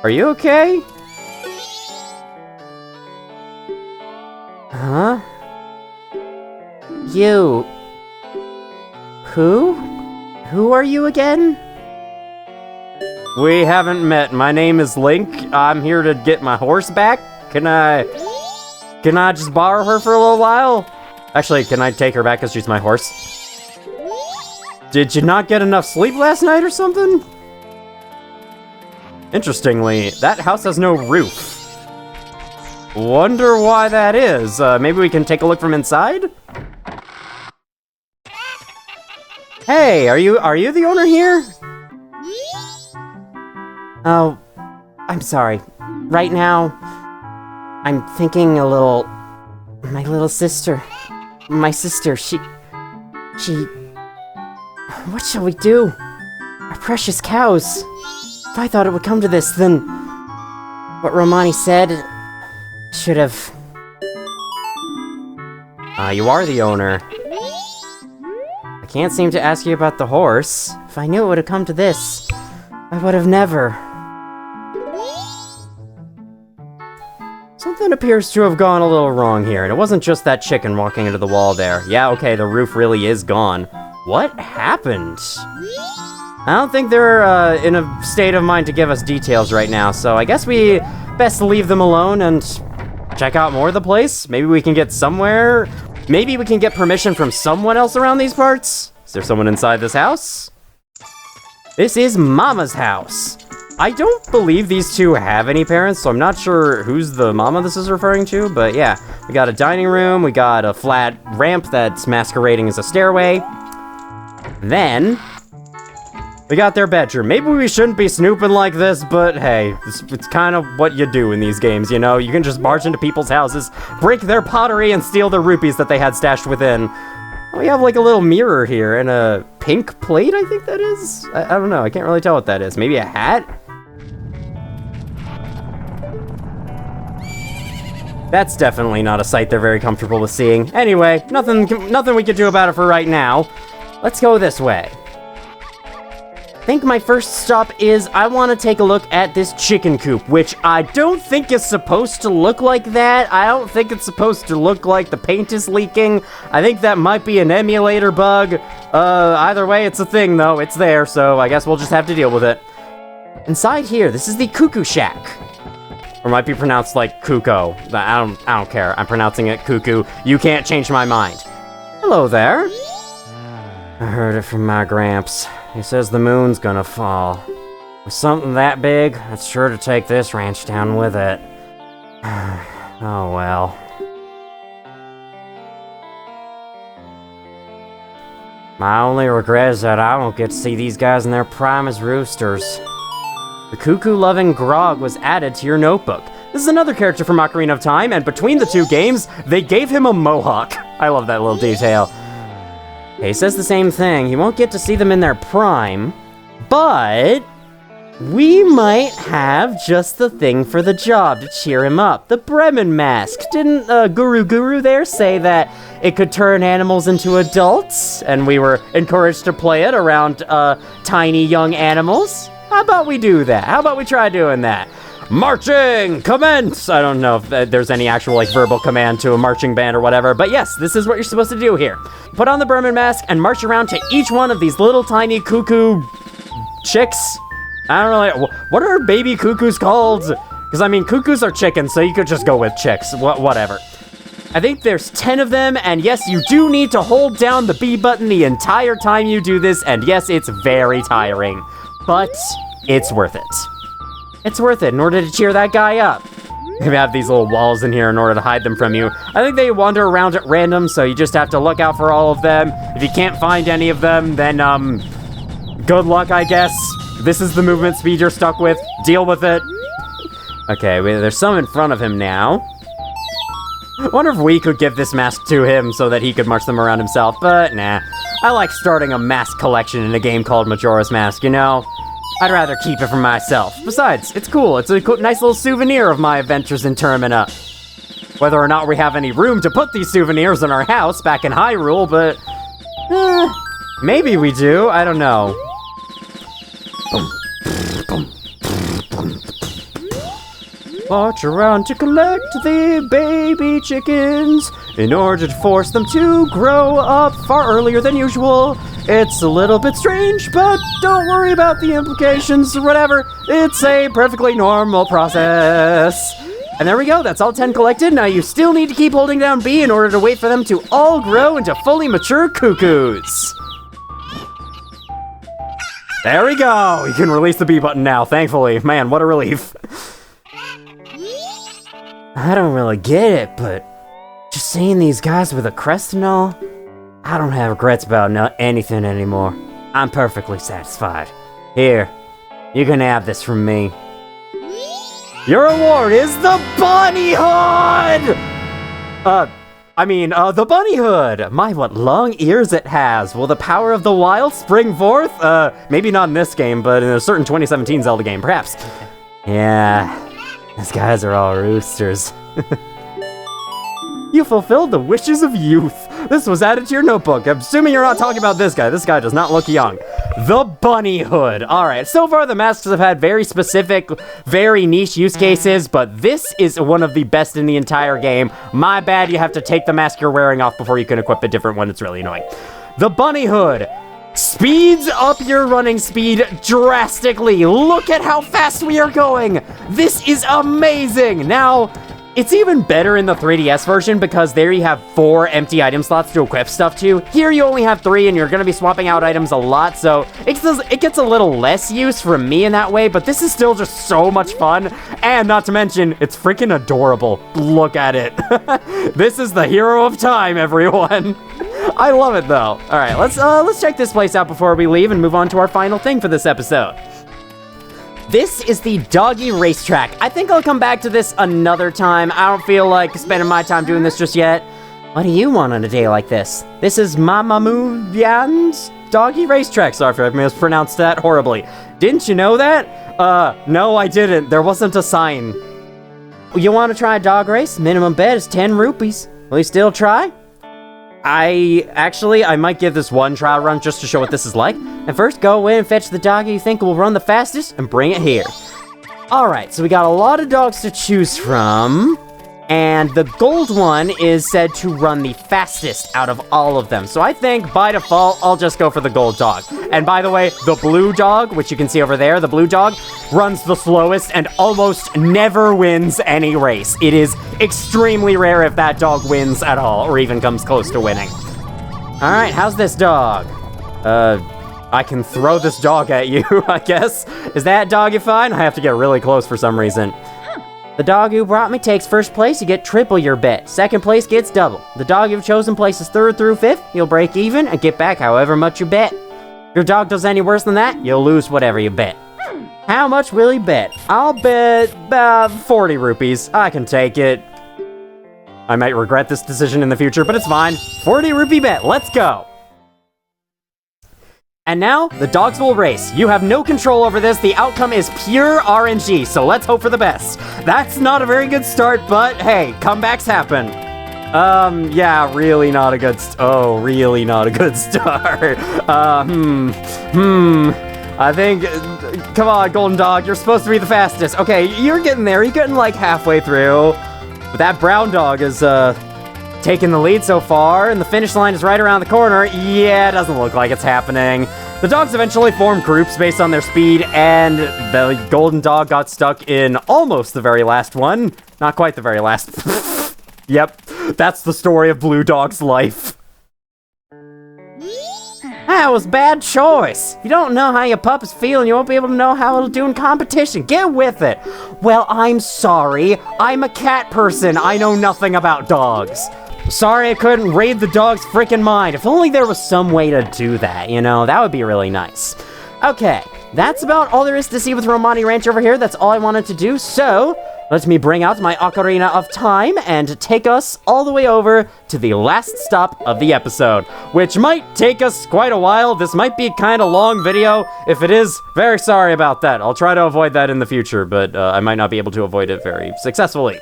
are you okay? Huh? You... Who? Who are you again? We haven't met. My name is Link. I'm here to get my horse back. Can I just borrow her for a little while? Actually, can I take her back because she's my horse? Did you not get enough sleep last night or something? Interestingly, that house has no roof. Wonder why that is. Maybe we can take a look from inside? Hey, are you the owner here? Oh, I'm sorry. Right now, I'm thinking a little... My little sister. My sister, she... What shall we do? Our precious cows. If I thought it would come to this, then... What Romani said... should have... You are the owner. I can't seem to ask you about the horse. If I knew it would have come to this, I would have never. Something appears to have gone a little wrong here, and it wasn't just that chicken walking into the wall there. Yeah, okay, the roof really is gone. What happened? I don't think they're in a state of mind to give us details right now, so I guess we best leave them alone and check out more of the place. Maybe we can get somewhere. Maybe we can get permission from someone else around these parts. Is there someone inside this house? This is Mama's house. I don't believe these two have any parents, so I'm not sure who's the mama this is referring to, but yeah. We got a dining room, we got a flat ramp that's masquerading as a stairway. Then, we got their bedroom. Maybe we shouldn't be snooping like this, but hey, it's kind of what you do in these games, you know? You can just barge into people's houses, break their pottery, and steal the rupees that they had stashed within. We have like a little mirror here and a pink plate, I think that is? I don't know, I can't really tell what that is. Maybe a hat? That's definitely not a sight they're very comfortable with seeing. Anyway, nothing we can do about it for right now. Let's go this way. I think my first stop is I want to take a look at this chicken coop, which I don't think is supposed to look like that. I don't think it's supposed to look like the paint is leaking. I think that might be an emulator bug. Either way, it's a thing though. It's there, so I guess we'll just have to deal with it. Inside here, this is the Cuckoo Shack. Or might be pronounced like Cuckoo. I don't care. I'm pronouncing it Cuckoo. You can't change my mind. Hello there. I heard it from my gramps. He says the moon's gonna fall. With something that big, it's sure to take this ranch down with it. Oh well. My only regret is that I won't get to see these guys in their prime as roosters. The cuckoo-loving Grog was added to your notebook. This is another character from Ocarina of Time, and between the two games, they gave him a mohawk. I love that little detail. He says the same thing. He won't get to see them in their prime, but we might have just the thing for the job to cheer him up. The Bremen mask. Didn't Guru there say that it could turn animals into adults, and we were encouraged to play it around tiny young animals? How about we do that? How about we try doing that? Marching! Commence! I don't know if there's any actual, like, verbal command to a marching band or whatever, but yes, this is what you're supposed to do here. Put on the Bremen mask and march around to each one of these little tiny cuckoo chicks. I don't know, like, what are baby cuckoos called? Because, I mean, cuckoos are chickens, so you could just go with chicks, whatever. I think there's 10 of them, and yes, you do need to hold down the B button the entire time you do this, and yes, it's very tiring, but it's worth it. It's worth it in order to cheer that guy up. We have these little walls in here in order to hide them from you. I think they wander around at random, so you just have to look out for all of them. If you can't find any of them, then, good luck, I guess. This is the movement speed you're stuck with. Deal with it. Okay, there's some in front of him now. I wonder if we could give this mask to him so that he could march them around himself, but nah. I like starting a mask collection in a game called Majora's Mask, you know? I'd rather keep it for myself. Besides, it's cool. It's a nice little souvenir of my adventures in Termina. Whether or not we have any room to put these souvenirs in our house back in Hyrule, but... maybe we do. I don't know. March around to collect the baby chickens in order to force them to grow up far earlier than usual. It's a little bit strange, but don't worry about the implications or whatever. It's a perfectly normal process. And there we go, that's all 10 collected. Now you still need to keep holding down B in order to wait for them to all grow into fully mature cuckoos. There we go! You can release the B button now, thankfully. Man, what a relief. I don't really get it, but just seeing these guys with a crest and all, I don't have regrets about anything anymore. I'm perfectly satisfied. Here, you can have this from me. Your award is the Bunny Hood! The Bunny Hood! My, what long ears it has. Will the power of the wild spring forth? Maybe not in this game, but in a certain 2017 Zelda game, perhaps. Yeah, these guys are all roosters. You fulfilled the wishes of youth. This was added to your notebook. I'm assuming you're not talking about this guy. This guy does not look young. The Bunny Hood. All right, so far the masks have had very specific, very niche use cases, but this is one of the best in the entire game. My bad, you have to take the mask you're wearing off before you can equip a different one. It's really annoying. The Bunny Hood speeds up your running speed drastically. Look at how fast we are going. This is amazing. Now, it's even better in the 3DS version because there you have 4 empty item slots to equip stuff to. Here you only have 3 and you're going to be swapping out items a lot, so it gets a little less use from me in that way, but this is still just so much fun, and not to mention, it's freaking adorable. Look at it. This is the hero of time, everyone. I love it though. All right, let's check this place out before we leave and move on to our final thing for this episode. This is the doggy racetrack. I think I'll come back to this another time. I don't feel like spending my time doing this just yet. What do you want on a day like this? This is Mamamoo-yan's doggy racetrack. Sorry if I mispronounced that horribly. Didn't you know that? No, I didn't. There wasn't a sign. You want to try a dog race? Minimum bet is 10 rupees. Will you still try? I might give this one trial run just to show what this is like. And first, go away and fetch the doggy you think will run the fastest and bring it here. Alright, so we got a lot of dogs to choose from. And the gold one is said to run the fastest out of all of them. So I think, by default, I'll just go for the gold dog. And by the way, the blue dog, which you can see over there, the blue dog, runs the slowest and almost never wins any race. It is extremely rare if that dog wins at all, or even comes close to winning. Alright, how's this dog? I can throw this dog at you, I guess. Is that doggy fine? I have to get really close for some reason. The dog who brought me takes first place, you get triple your bet. Second place gets double. The dog you've chosen places third through fifth, you'll break even and get back however much you bet. If your dog does any worse than that, you'll lose whatever you bet. How much will you bet? I'll bet about 40 rupees. I can take it. I might regret this decision in the future, but it's fine. 40 rupee bet, let's go. And now, the dogs will race. You have no control over this. The outcome is pure RNG, so let's hope for the best. That's not a very good start, but hey, comebacks happen. Yeah, really not a good really not a good start. I think, come on, Golden Dog, you're supposed to be the fastest. Okay, you're getting there. You're getting like halfway through. But that brown dog is, taking the lead so far, and the finish line is right around the corner. Yeah, it doesn't look like it's happening. The dogs eventually form groups based on their speed, and the golden dog got stuck in almost the very last one. Not quite the very last. Yep, that's the story of Blue Dog's life. That was bad choice. If you don't know how your pup is feeling, you won't be able to know how it'll do in competition. Get with it. Well, I'm sorry. I'm a cat person. I know nothing about dogs. Sorry I couldn't read the dog's freaking mind. If only there was some way to do that, you know? That would be really nice. Okay, that's about all there is to see with Romani Ranch over here. That's all I wanted to do, so let me bring out my Ocarina of Time and take us all the way over to the last stop of the episode, which might take us quite a while. This might be a kind of long video. If it is, very sorry about that. I'll try to avoid that in the future, but I might not be able to avoid it very successfully.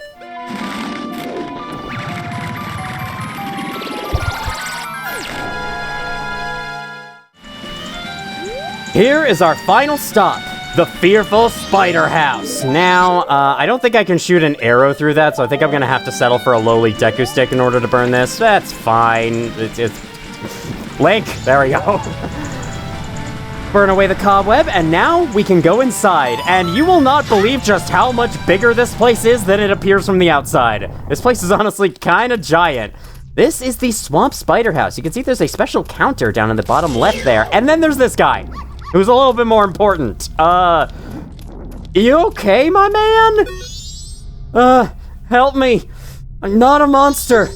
Here is our final stop, the Fearful Spider House. Now, I don't think I can shoot an arrow through that, so I think I'm gonna have to settle for a lowly Deku Stick in order to burn this. That's fine. It's Link, there we go. Burn away the cobweb, and now we can go inside. And you will not believe just how much bigger this place is than it appears from the outside. This place is honestly kind of giant. This is the Swamp Spider House. You can see there's a special counter down in the bottom left there, and then there's this guy, who's a little bit more important. You okay, my man? Help me. I'm not a monster.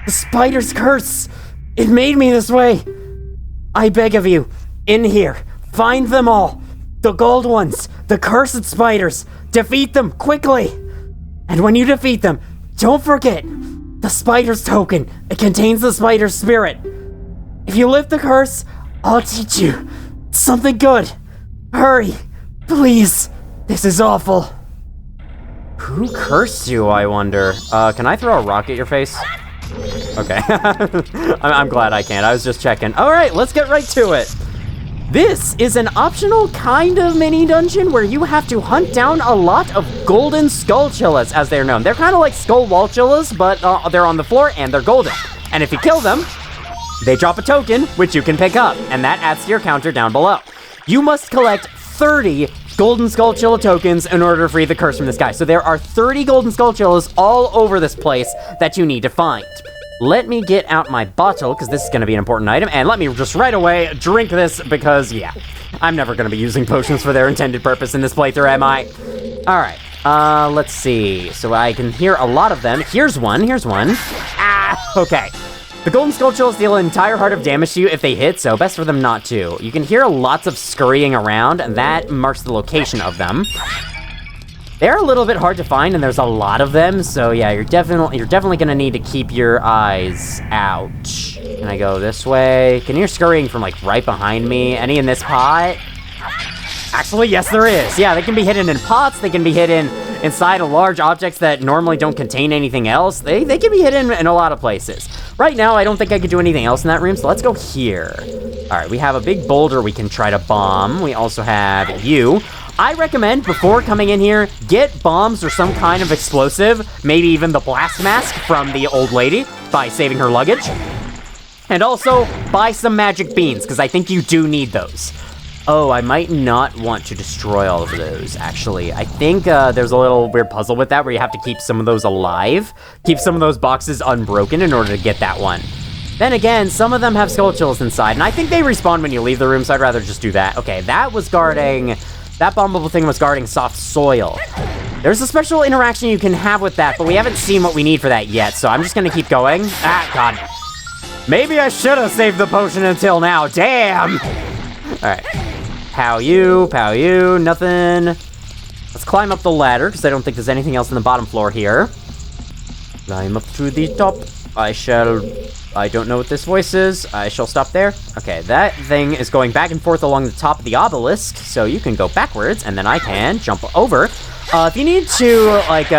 The spider's curse. It made me this way. I beg of you, in here, find them all. The gold ones, the cursed spiders. Defeat them quickly. And when you defeat them, don't forget the spider's token. It contains the spider's spirit. If you lift the curse, I'll teach you something good. Hurry, please. This is awful. Who cursed you, I wonder? Can I throw a rock at your face? Okay. I'm glad I can't. I was just checking. All right, let's get right to it. This is an optional kind of mini dungeon where you have to hunt down a lot of golden skullchillas, as they're known. They're kind of like skull wallchillas, but they're on the floor and they're golden. And if you kill them, they drop a token, which you can pick up, and that adds to your counter down below. You must collect 30 golden skullchilla tokens in order to free the curse from this guy. So there are 30 golden skullchillas all over this place that you need to find. Let me get out my bottle, because this is going to be an important item, and let me just right away drink this, because, yeah, I'm never going to be using potions for their intended purpose in this playthrough, am I? Alright, let's see. So I can hear a lot of them. Here's one. Ah, okay. The golden skullchillas deal an entire heart of damage to you if they hit, so best for them not to. You can hear lots of scurrying around, and that marks the location of them. They're a little bit hard to find, and there's a lot of them, so yeah, you're definitely gonna need to keep your eyes out. Can I go this way? Can you hear scurrying from, like, right behind me? Any in this pot? Actually, yes, there is. Yeah, they can be hidden in pots, they can be hidden inside of large objects that normally don't contain anything else. They can be hidden in a lot of places. Right now, I don't think I could do anything else in that room, so let's go here. All right, we have a big boulder we can try to bomb. We also have you. I recommend, before coming in here, get bombs or some kind of explosive, maybe even the blast mask from the old lady by saving her luggage. And also, buy some magic beans, because I think you do need those. Oh, I might not want to destroy all of those, actually. I think there's a little weird puzzle with that where you have to keep some of those alive, keep some of those boxes unbroken in order to get that one. Then again, some of them have skullchillas inside, and I think they respawn when you leave the room, so I'd rather just do that. Okay, that was guarding That bombable thing was guarding soft soil. There's a special interaction you can have with that, but we haven't seen what we need for that yet, so I'm just gonna keep going. Ah, God. Maybe I should have saved the potion until now. Damn! Alright. Pow you, nothing. Let's climb up the ladder, because I don't think there's anything else in the bottom floor here. Climb up to the top. I don't know what this voice is. I shall stop there. Okay, that thing is going back and forth along the top of the obelisk, so you can go backwards, and then I can jump over. If you need to, like,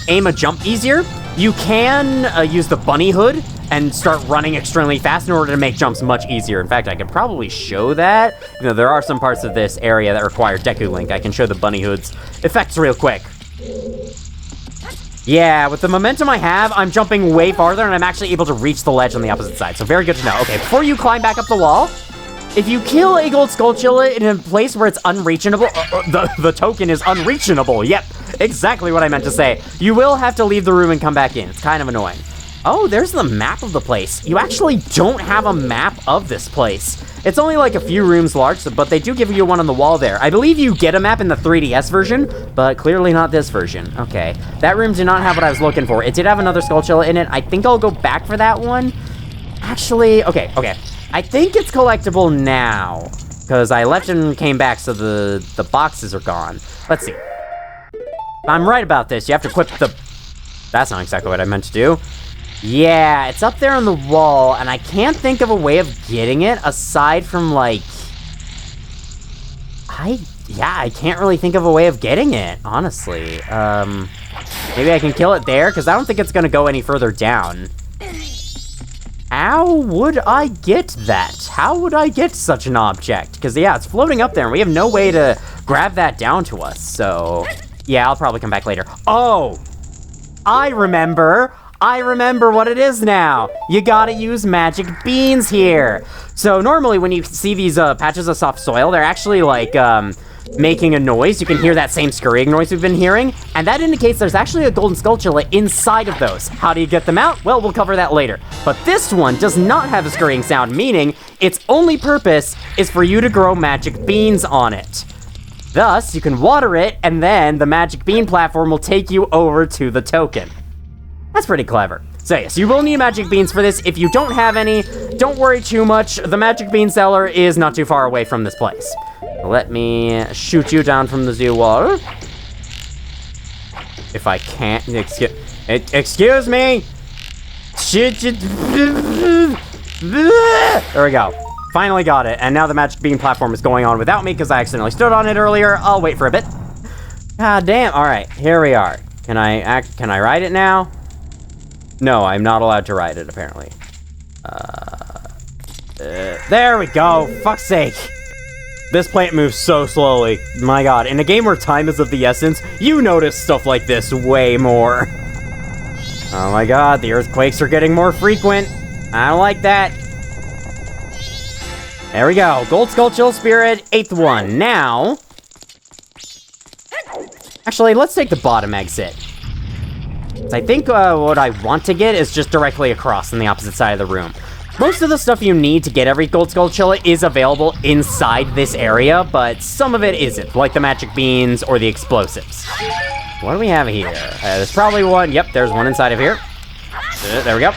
aim a jump easier, you can use the bunny hood and start running extremely fast in order to make jumps much easier. In fact, I could probably show that. You know, there are some parts of this area that require Deku Link. I can show the bunny hood's effects real quick. Yeah, with the momentum I have, I'm jumping way farther, and I'm actually able to reach the ledge on the opposite side, so very good to know. Okay, before you climb back up the wall, if you kill a gold Skulltula in a place where it's unreachable, the token is unreachable. Yep, exactly what I meant to say. You will have to leave the room and come back in. It's kind of annoying. Oh, there's the map of the place. You actually don't have a map of this place. It's only like a few rooms large, but they do give you one on the wall there. I believe you get a map in the 3DS version, but clearly not this version. Okay, that room did not have what I was looking for. It did have another Skulltula in it. I think I'll go back for that one. Actually, okay. I think it's collectible now, because I left and came back, so the boxes are gone. Let's see. If I'm right about this, you have to equip the... That's not exactly what I meant to do. Yeah, it's up there on the wall, and I can't think of a way of getting it aside from, like... I can't really think of a way of getting it, honestly. Maybe I can kill it there, because I don't think it's gonna go any further down. How would I get that? How would I get such an object? Because, yeah, it's floating up there, and we have no way to grab that down to us, so... Yeah, I'll probably come back later. Oh! I remember what it is now. You gotta use magic beans here. So normally when you see these patches of soft soil, they're actually like making a noise. You can hear that same scurrying noise we've been hearing, and that indicates there's actually a golden Skulltula inside of those. How do you get them out? Well, we'll cover that later. But this one does not have a scurrying sound, meaning its only purpose is for you to grow magic beans on it. Thus, you can water it, and then the magic bean platform will take you over to the token. That's pretty clever. So yes, you will need magic beans for this. If you don't have any, don't worry too much. The magic bean cellar is not too far away from this place. Let me shoot you down from the zoo wall. If I can't, excuse me. There we go. Finally got it, and now the magic bean platform is going on without me because I accidentally stood on it earlier. I'll wait for a bit. God damn. All right, here we are. Can I ride it now? No, I'm not allowed to ride it, apparently. There we go, fuck's sake. This plant moves so slowly. My god, in a game where time is of the essence, you notice stuff like this way more. Oh my god, the earthquakes are getting more frequent. I don't like that. There we go, Gold Skulltula Spirit, 8th one. Now... Actually, let's take the bottom exit. I think what I want to get is just directly across on the opposite side of the room. Most of the stuff you need to get every Gold Skulltula is available inside this area, but some of it isn't, like the magic beans or the explosives. What do we have here? There's probably one. Yep, there's one inside of here. There we go.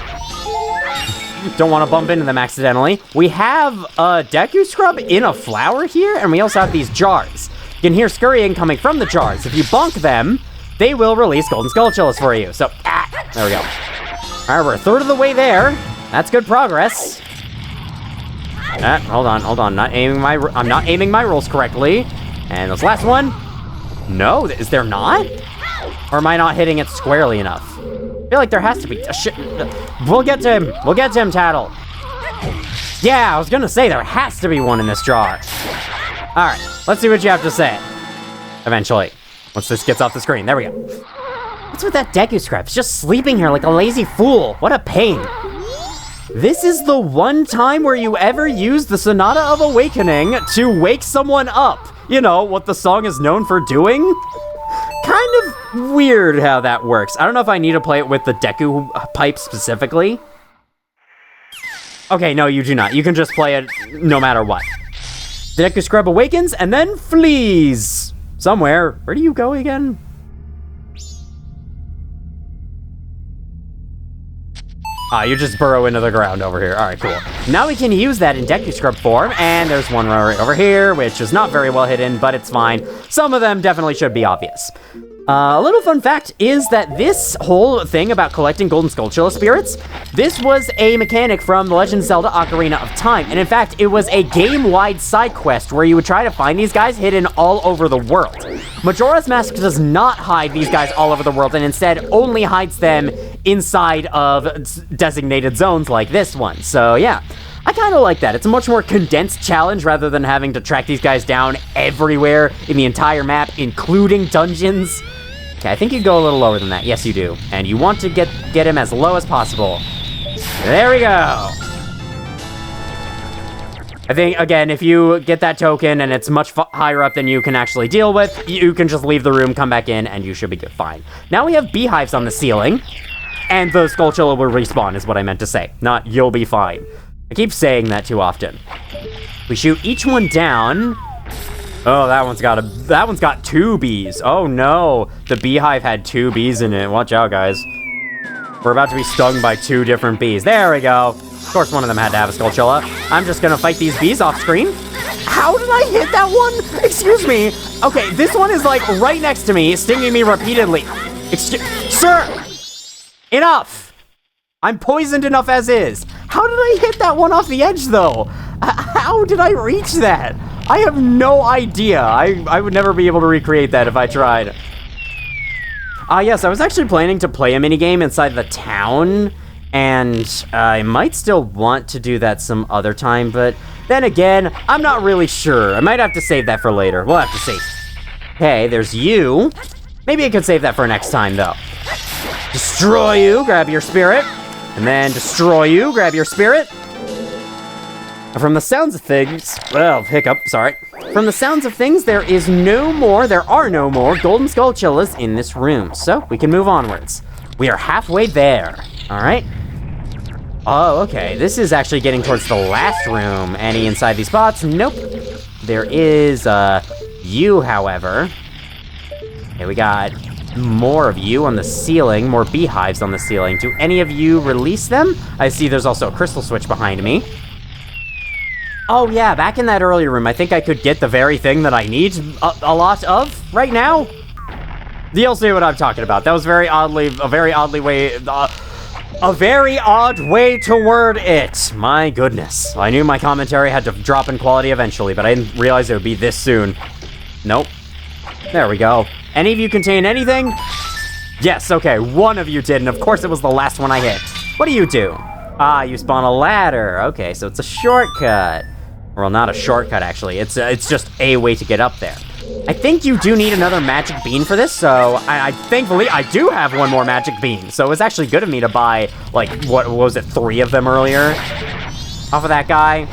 Don't want to bump into them accidentally. We have a Deku Scrub in a flower here, and we also have these jars. You can hear scurrying coming from the jars. If you bonk them, they will release Golden Skulltulas for you. So, there we go. All right, we're a third of the way there. That's good progress. Hold on. I'm not aiming my rolls correctly. And this last one. No, is there not? Or am I not hitting it squarely enough? I feel like there has to be. Shit. We'll get to him. We'll get to him, Tattle. Yeah, I was gonna say there has to be one in this jar. All right, let's see what you have to say. Eventually. Once this gets off the screen. There we go. What's with that Deku Scrub? He's just sleeping here like a lazy fool. What a pain. This is the one time where you ever use the Sonata of Awakening to wake someone up. You know, what the song is known for doing. Kind of weird how that works. I don't know if I need to play it with the Deku pipe specifically. Okay, no, you do not. You can just play it no matter what. The Deku Scrub awakens and then flees. somewhere. Where do you go again? Ah, you just burrow into the ground over here. All right, cool. Now we can use that in Deku Scrub form, and there's one right over here, which is not very well hidden, but it's fine. Some of them definitely should be obvious. A little fun fact is that this whole thing about collecting Golden Skulltula spirits, this was a mechanic from The Legend of Zelda Ocarina of Time, and in fact, it was a game-wide side quest where you would try to find these guys hidden all over the world. Majora's Mask does not hide these guys all over the world, and instead only hides them inside of designated zones like this one. So yeah, I kind of like that. It's a much more condensed challenge rather than having to track these guys down everywhere in the entire map, including dungeons. Okay, I think you go a little lower than that. Yes, you do. And you want to get him as low as possible. There we go. I think, again, if you get that token and it's much higher up than you can actually deal with, you can just leave the room, come back in, and you should be good. Fine. Now we have beehives on the ceiling, and the Skulltula will respawn, is what I meant to say. Not, you'll be fine. I keep saying that too often. We shoot each one down. Oh, that one's got 2 bees. Oh no, the beehive had 2 bees in it. Watch out, guys. We're about to be stung by 2 different bees. There we go. Of course, one of them had to have a Skulltula. I'm just gonna fight these bees off screen. How did I hit that one? Excuse me. Okay, this one is like right next to me, stinging me repeatedly. Sir! Enough! I'm poisoned enough as is. How did I hit that one off the edge, though? How did I reach that? I have no idea. I would never be able to recreate that if I tried. Yes, I was actually planning to play a minigame inside the town, and I might still want to do that some other time, but then again, I'm not really sure. I might have to save that for later. We'll have to see. Okay, there's you. Maybe I could save that for next time, though. Destroy you, grab your spirit. And then destroy you, grab your spirit. From the sounds of things, well, hiccup, sorry. From the sounds of things, there are no more Golden Skulltulas in this room, so we can move onwards. We are halfway there, all right? Oh, okay, this is actually getting towards the last room. Any inside these spots? Nope. There is, you, however. Okay, we got more of you on the ceiling, more beehives on the ceiling. Do any of you release them? I see there's also a crystal switch behind me. Oh yeah, back in that earlier room, I think I could get the very thing that I need a lot of right now. You'll see what I'm talking about. That was a very odd way to word it. My goodness. I knew my commentary had to drop in quality eventually, but I didn't realize it would be this soon. Nope. There we go. Any of you contain anything? Yes, okay, one of you did, and of course it was the last one I hit. What do? Ah, you spawn a ladder. Okay, so it's a shortcut. Well, not a shortcut, actually. It's just a way to get up there. I think you do need another magic bean for this, so thankfully, I do have one more magic bean. So it was actually good of me to buy, like, what was it, 3 of them earlier? Off of that guy?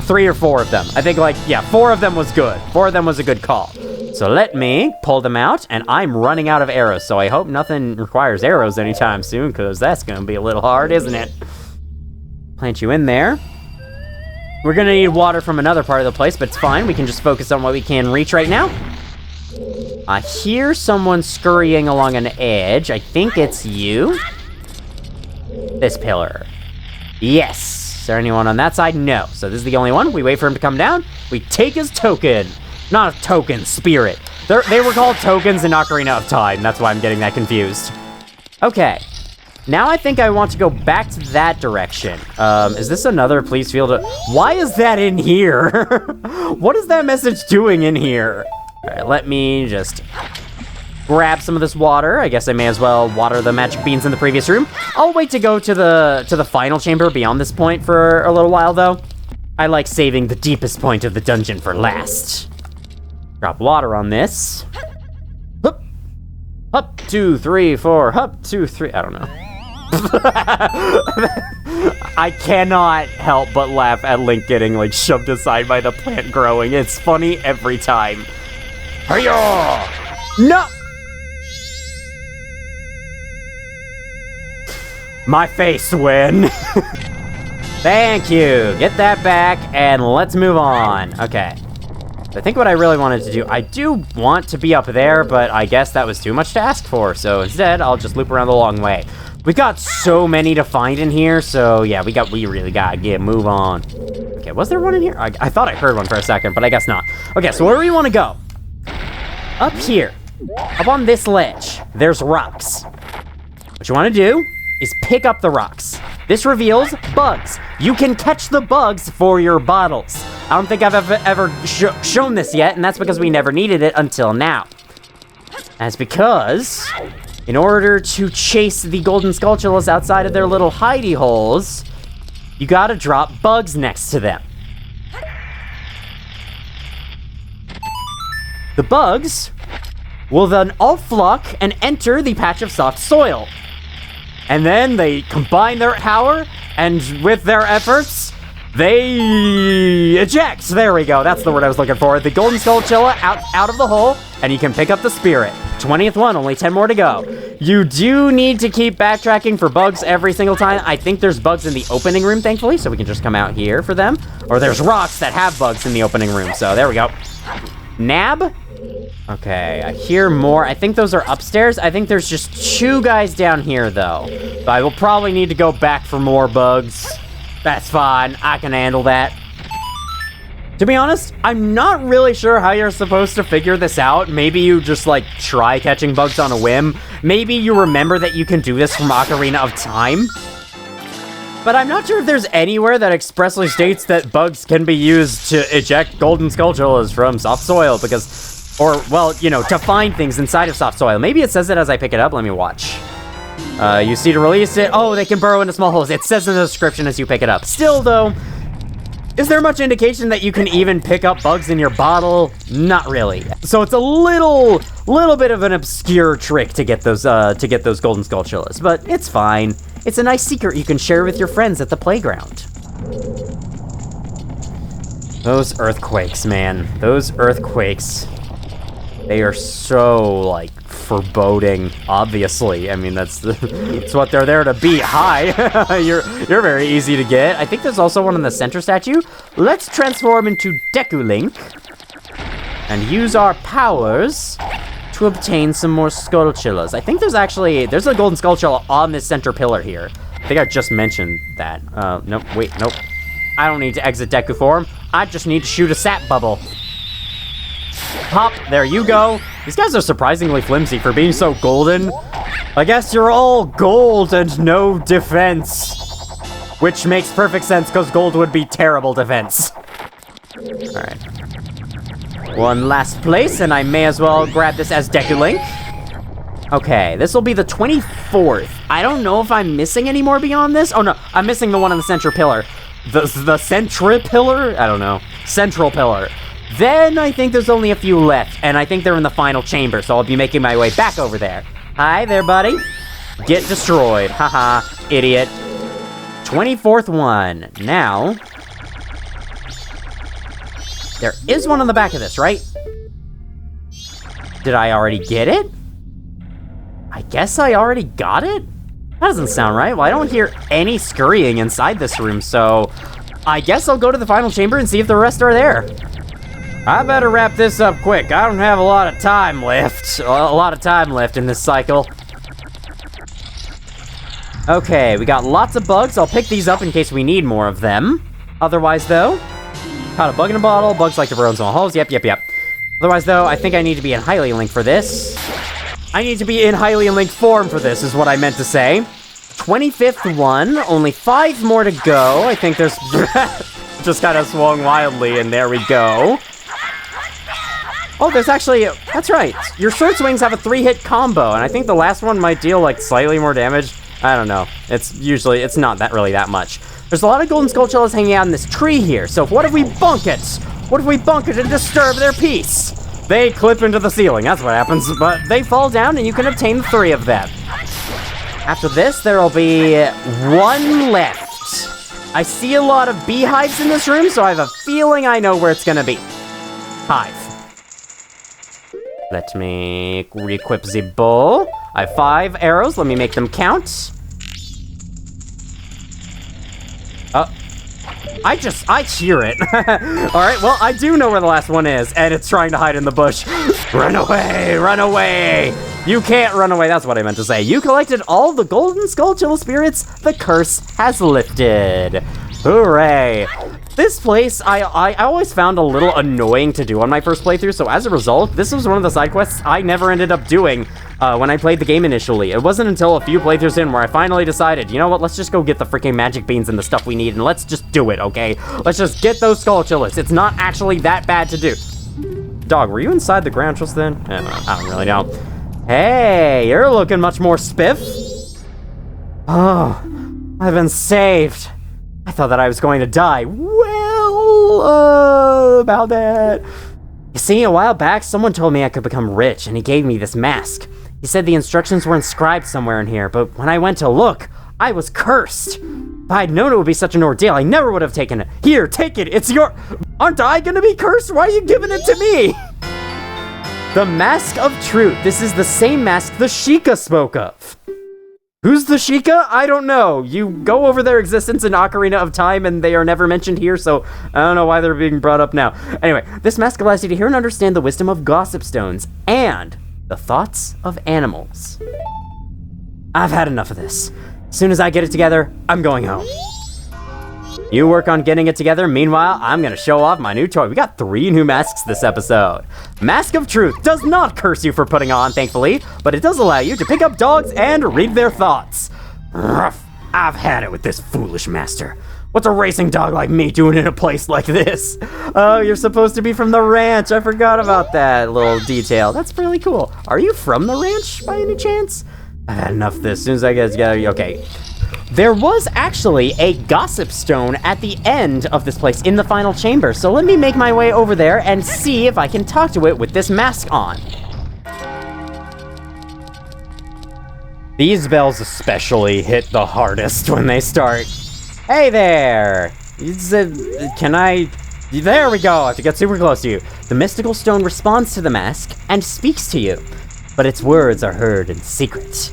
3 or 4 of them. I think, like, yeah, 4 of them was good. 4 of them was a good call. So let me pull them out, and I'm running out of arrows, so I hope nothing requires arrows anytime soon, because that's going to be a little hard, isn't it? Plant you in there. We're going to need water from another part of the place, but it's fine. We can just focus on what we can reach right now. I hear someone scurrying along an edge. I think it's you. This pillar. Yes. Is there anyone on that side? No. So this is the only one. We wait for him to come down. We take his token. Not a token, spirit. They were called tokens in Ocarina of Time. That's why I'm getting that confused. Okay. Now I think I want to go back to that direction. Is this another please feel to... Why is that in here? What is that message doing in here? All right, let me just grab some of this water. I guess I may as well water the magic beans in the previous room. I'll wait to go to the final chamber beyond this point for a little while, though. I like saving the deepest point of the dungeon for last. Drop water on this. Hup. Hup, 2, 3, 4. Hup, 2, 3. I don't know. I cannot help but laugh at Link getting, like, shoved aside by the plant growing. It's funny every time. Hiya! No! My face win. Thank you. Get that back, and let's move on. Okay. I think what I really wanted to do, I do want to be up there, but I guess that was too much to ask for. So instead, I'll just loop around the long way. We've got so many to find in here, so yeah, we really gotta move on. Okay, was there one in here? I thought I heard one for a second, but I guess not. Okay, so where do we want to go? Up here, up on this ledge, there's rocks. What you want to do is pick up the rocks. This reveals bugs. You can catch the bugs for your bottles. I don't think I've ever shown this yet, and that's because we never needed it until now. That's because, in order to chase the golden skulltulas outside of their little hidey holes, you gotta drop bugs next to them. The bugs will then all flock and enter the patch of soft soil. And then they combine their power, and with their efforts, they eject. There we go. That's the word I was looking for. The golden skulltula out of the hole, and you can pick up the spirit. 20th one, only 10 more to go. You do need to keep backtracking for bugs every single time. I think there's bugs in the opening room, thankfully, so we can just come out here for them. Or there's rocks that have bugs in the opening room, so there we go. Nab? Okay, I hear more. I think those are upstairs. I think there's just 2 guys down here, though. So I will probably need to go back for more bugs. That's fine. I can handle that. To be honest, I'm not really sure how you're supposed to figure this out. Maybe you just, like, try catching bugs on a whim. Maybe you remember that you can do this from Ocarina of Time. But I'm not sure if there's anywhere that expressly states that bugs can be used to eject golden skulltulas from soft soil, because... Or, well, you know, to find things inside of soft soil. Maybe it says it as I pick it up. Let me watch. You see to release it. Oh, they can burrow into small holes. It says in the description as you pick it up. Still, though, is there much indication that you can even pick up bugs in your bottle? Not really. So it's a little bit of an obscure trick to get those golden skulltulas, but it's fine. It's a nice secret you can share with your friends at the playground. Those earthquakes, man. Those earthquakes. They are so, like, foreboding, obviously. I mean, that's what they're there to be. Hi, you're very easy to get. I think there's also one in the center statue. Let's transform into Deku Link and use our powers to obtain some more skulltulas. I think there's a golden skulltula on this center pillar here. I think I just mentioned that. Nope, wait, nope. I don't need to exit Deku form. I just need to shoot a sap bubble. Pop, there you go. These guys are surprisingly flimsy for being so golden. I guess you're all gold and no defense. Which makes perfect sense, because gold would be terrible defense. Alright. One last place, and I may as well grab this as Deku Link. Okay, this will be the 24th. I don't know if I'm missing any more beyond this. Oh no, I'm missing the one on the central pillar. The central pillar? I don't know. Central pillar. Then I think there's only a few left, and I think they're in the final chamber, so I'll be making my way back over there. Hi there, buddy. Get destroyed. Haha, idiot. 24th one. Now, there is one on the back of this, right? Did I already get it? I guess I already got it? That doesn't sound right. Well, I don't hear any scurrying inside this room, so I guess I'll go to the final chamber and see if the rest are there. I better wrap this up quick. I don't have a lot of time left. A lot of time left in this cycle. Okay, we got lots of bugs. I'll pick these up in case we need more of them. Otherwise, though, caught a bug in a bottle. Bugs like to burrow in small holes. Yep. Otherwise, though, I think I need to be in highly linked for this. I need to be in highly linked form for this, is what I meant to say. 25th one. Only 5 more to go. I think there's... just kind of swung wildly, and there we go. Oh, there's actually, that's right. Your sword swings have a 3-hit combo, and I think the last one might deal, like, slightly more damage. I don't know. It's not really that much. There's a lot of golden skulltulas hanging out in this tree here, so what if we bunk it? What if we bunk it and disturb their peace? They clip into the ceiling, that's what happens, but they fall down and you can obtain 3 of them. After this, there'll be 1 left. I see a lot of beehives in this room, so I have a feeling I know where it's gonna be. Hive. Let me re-equip the bow. I have 5 arrows. Let me make them count. Oh. I hear it. Alright, well, I do know where the last one is, and it's trying to hide in the bush. Run away, run away. You can't run away, that's what I meant to say. You collected all the golden skulltula spirits. The curse has lifted. Hooray. This place, I always found a little annoying to do on my first playthrough, so as a result, this was one of the side quests I never ended up doing when I played the game initially. It wasn't until a few playthroughs in where I finally decided, you know what, let's just go get the freaking magic beans and the stuff we need, and let's just do it, okay? Let's just get those skulltulas. It's not actually that bad to do. Dog, were you inside the ground just then? I don't really know. Hey, you're looking much more spiff. Oh, I've been saved. I thought that I was going to die. Well, about that. You see, a while back, someone told me I could become rich, and he gave me this mask. He said the instructions were inscribed somewhere in here, but when I went to look, I was cursed. If I'd known it would be such an ordeal, I never would have taken it. Here, take it, it's your... Aren't I gonna be cursed? Why are you giving it to me? The Mask of Truth. This is the same mask the Sheikah spoke of. Who's the Sheikah? I don't know. You go over their existence in Ocarina of Time and they are never mentioned here, so I don't know why they're being brought up now. Anyway, this mask allows you to hear and understand the wisdom of gossip stones and the thoughts of animals. I've had enough of this. As soon as I get it together, I'm going home. You work on getting it together. Meanwhile, I'm gonna show off my new toy. We got 3 new masks this episode. Mask of Truth does not curse you for putting on, thankfully, but it does allow you to pick up dogs and read their thoughts. Ruff, I've had it with this foolish master. What's a racing dog like me doing in a place like this? Oh, you're supposed to be from the ranch. I forgot about that little detail. That's really cool. Are you from the ranch by any chance? I've had enough of this. As soon as I get together, okay. There was actually a gossip stone at the end of this place in the final chamber, so let me make my way over there and see if I can talk to it with this mask on. These bells especially hit the hardest when they start. Hey there! Can I... There we go, I have to get super close to you. The mystical stone responds to the mask and speaks to you, but its words are heard in secret.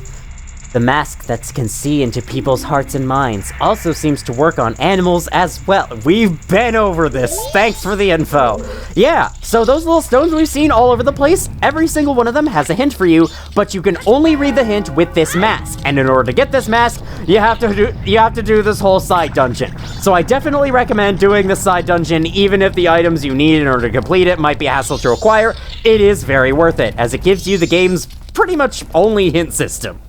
The mask that can see into people's hearts and minds also seems to work on animals as well. We've been over this. Thanks for the info. Yeah, so those little stones we've seen all over the place, every single one of them has a hint for you, but you can only read the hint with this mask. And in order to get this mask, you have to do this whole side dungeon. So I definitely recommend doing the side dungeon, even if the items you need in order to complete it might be a hassle to acquire. It is very worth it, as it gives you the game's pretty much only hint system.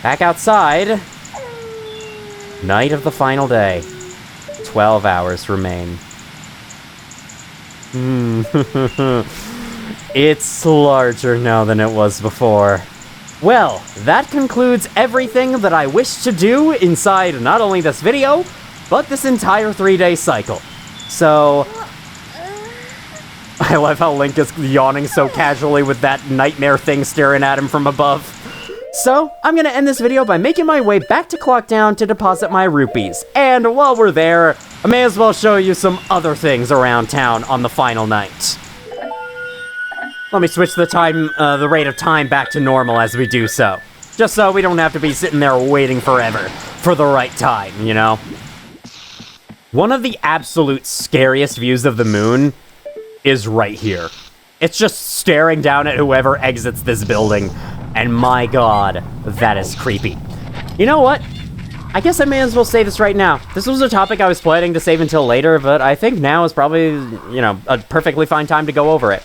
Back outside. Night of the final day. 12 hours remain. It's larger now than it was before. Well, that concludes everything that I wish to do inside not only this video, but this entire 3-day cycle. So... I love how Link is yawning so casually with that nightmare thing staring at him from above. So, I'm gonna end this video by making my way back to Clocktown to deposit my rupees. And while we're there, I may as well show you some other things around town on the final night. Let me switch the rate of time back to normal as we do so. Just so we don't have to be sitting there waiting forever for the right time, you know? One of the absolute scariest views of the moon is right here. It's just staring down at whoever exits this building. And my god, that is creepy. You know what? I guess I may as well say this right now. This was a topic I was planning to save until later, but I think now is probably, you know, a perfectly fine time to go over it.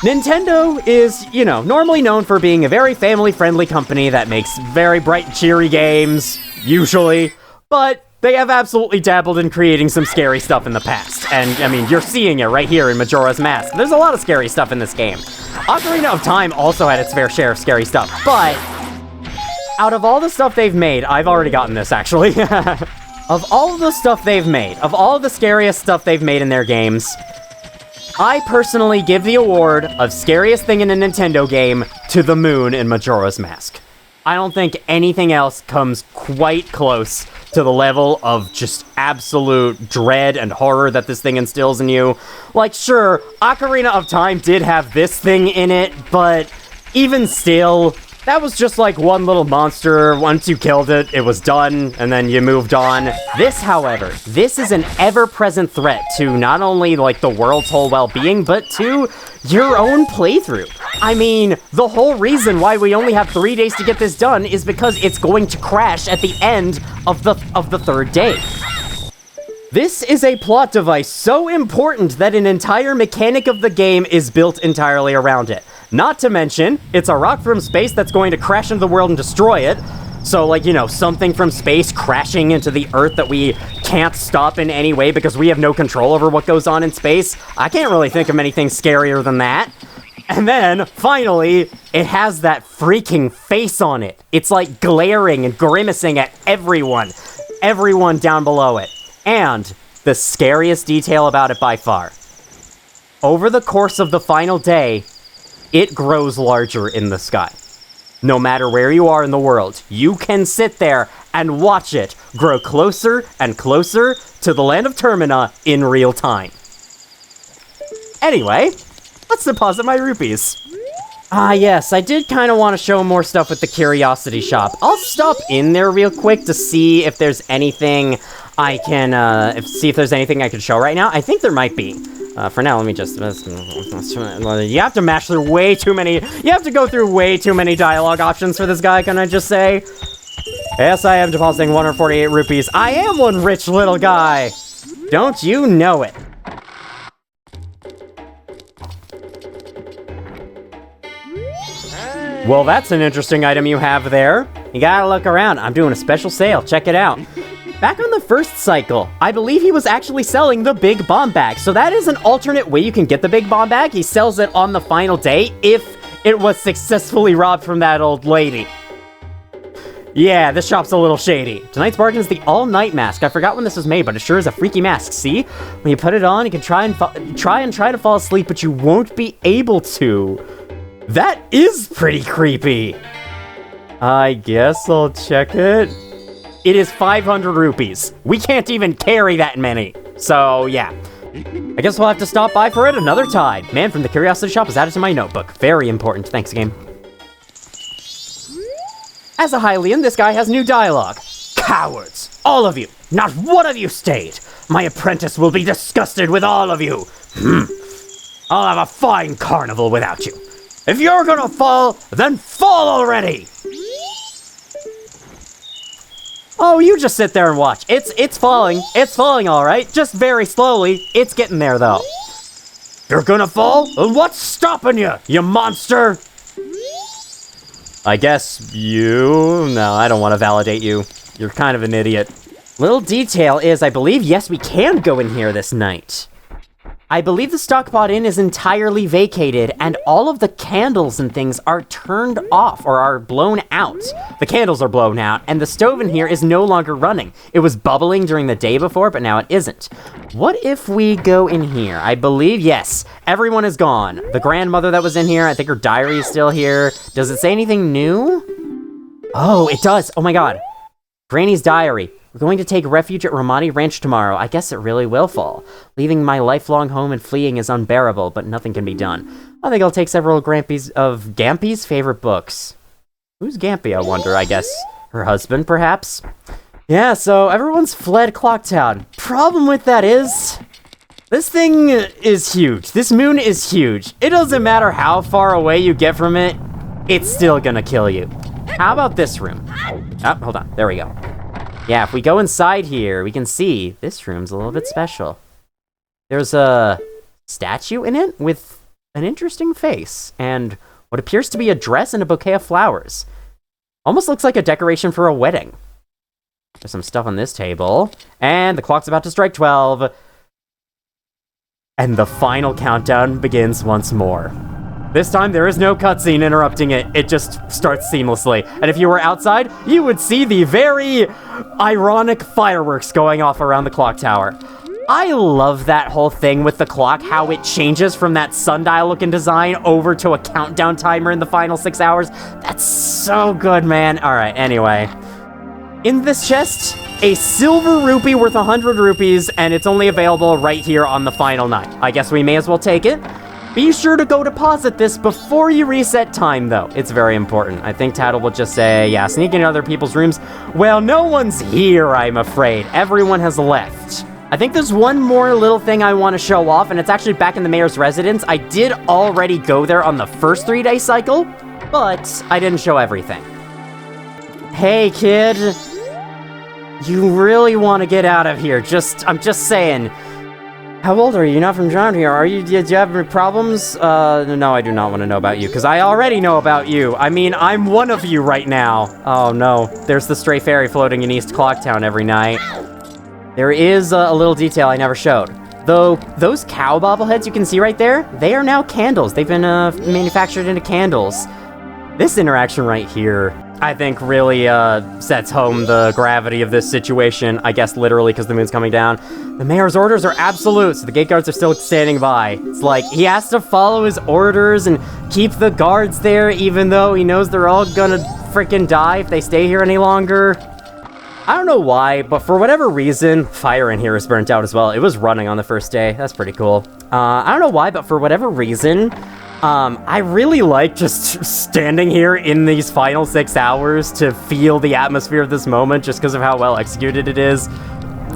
Nintendo is, you know, normally known for being a very family-friendly company that makes very bright, cheery games, usually, but they have absolutely dabbled in creating some scary stuff in the past. And, I mean, you're seeing it right here in Majora's Mask. There's a lot of scary stuff in this game. Ocarina of Time also had its fair share of scary stuff, but out of all the stuff they've made, I've already gotten this, actually. Of all the stuff they've made, of all the scariest stuff they've made in their games, I personally give the award of scariest thing in a Nintendo game to the moon in Majora's Mask. I don't think anything else comes quite close to the level of just absolute dread and horror that this thing instills in you. Like, sure, Ocarina of Time did have this thing in it, but even still, that was just like one little monster. Once you killed it, it was done, and then you moved on. This, however, this is an ever-present threat to not only like the world's whole well-being, but to your own playthrough. I mean, the whole reason why we only have 3 days to get this done is because it's going to crash at the end of the third day. This is a plot device so important that an entire mechanic of the game is built entirely around it. Not to mention, it's a rock from space that's going to crash into the world and destroy it. So, like, you know, something from space crashing into the Earth that we can't stop in any way because we have no control over what goes on in space. I can't really think of anything scarier than that. And then, finally, it has that freaking face on it. It's like glaring and grimacing at everyone down below it. And the scariest detail about it by far, over the course of the final day, it grows larger in the sky. No matter where you are in the world, you can sit there and watch it grow closer and closer to the land of Termina in real time. Anyway, let's deposit my rupees. Yes, I did kind of want to show more stuff with the Curiosity Shop. I'll stop in there real quick to see if there's anything I can, see if there's anything I can show right now. I think there might be. For now, let me just... You have to mash through way too many... You have to go through way too many dialogue options for this guy, can I just say? Yes, I am depositing 148 rupees. I am one rich little guy! Don't you know it? Well, that's an interesting item you have there. You gotta look around. I'm doing a special sale. Check it out. Back on the first cycle, I believe he was actually selling the big bomb bag. So that is an alternate way you can get the big bomb bag. He sells it on the final day if it was successfully robbed from that old lady. Yeah, this shop's a little shady. Tonight's bargain is the all-night mask. I forgot when this was made, but it sure is a freaky mask. See? When you put it on, you can try to fall asleep, but you won't be able to. That is pretty creepy. I guess I'll check it. It is 500 rupees. We can't even carry that many. So, yeah. I guess we'll have to stop by for it another time. Man from the Curiosity Shop is added to my notebook. Very important. Thanks, game. As a Hylian, this guy has new dialogue. Cowards! All of you! Not one of you stayed! My apprentice will be disgusted with all of you! I'll have a fine carnival without you. If you're gonna fall, then fall already! Oh, you just sit there and watch. It's falling. It's falling all right. Just very slowly. It's getting there, though. You're gonna fall? What's stopping you, you monster? I guess you... No, I don't want to validate you. You're kind of an idiot. Little detail is, I believe, yes, we can go in here this night. I believe the Stockpot Inn is entirely vacated, and all of the candles and things are turned off, or are blown out. The candles are blown out, and the stove in here is no longer running. It was bubbling during the day before, but now it isn't. What if we go in here? I believe, yes, everyone is gone. The grandmother that was in here, I think her diary is still here. Does it say anything new? Oh, it does. Oh my god. Granny's diary. We're going to take refuge at Romani Ranch tomorrow. I guess it really will fall. Leaving my lifelong home and fleeing is unbearable, but nothing can be done. I think I'll take several of Gampy's favorite books. Who's Gampy, I wonder? I guess her husband, perhaps? Yeah, so everyone's fled Clocktown. Problem with that is... this thing is huge. This moon is huge. It doesn't matter how far away you get from it, it's still gonna kill you. How about this room? Oh, hold on. There we go. Yeah, if we go inside here, we can see this room's a little bit special. There's a statue in it with an interesting face and what appears to be a dress and a bouquet of flowers. Almost looks like a decoration for a wedding. There's some stuff on this table, and the clock's about to strike 12. And the final countdown begins once more. This time, there is no cutscene interrupting it. It just starts seamlessly. And if you were outside, you would see the very ironic fireworks going off around the clock tower. I love that whole thing with the clock, how it changes from that sundial-looking design over to a countdown timer in the final 6 hours. That's so good, man. All right, anyway. In this chest, a silver rupee worth 100 rupees, and it's only available right here on the final night. I guess we may as well take it. Be sure to go deposit this before you reset time, though. It's very important. I think Tattle will just say, yeah, sneak into other people's rooms. Well, no one's here, I'm afraid. Everyone has left. I think there's one more little thing I want to show off, and it's actually back in the mayor's residence. I did already go there on the first 3-day cycle, but I didn't show everything. Hey, kid. You really want to get out of here. I'm just saying. How old are you? You're not from around here, are you? Do you have any problems? No, I do not want to know about you, because I already know about you. I mean, I'm one of you right now. Oh, no. There's the stray fairy floating in East Clocktown every night. There is a little detail I never showed. Though, those cow bobbleheads you can see right there, they are now candles. They've been manufactured into candles. This interaction right here, I think really sets home the gravity of this situation. I guess literally because the moon's coming down. The mayor's orders are absolute, so the gate guards are still standing by. It's like he has to follow his orders and keep the guards there even though he knows they're all gonna freaking die if they stay here any longer. I don't know why, but for whatever reason, fire in here is burnt out as well. It was running on the first day. That's pretty cool. I don't know why, but for whatever reason, I really like just standing here in these final 6 hours to feel the atmosphere of this moment just because of how well executed it is.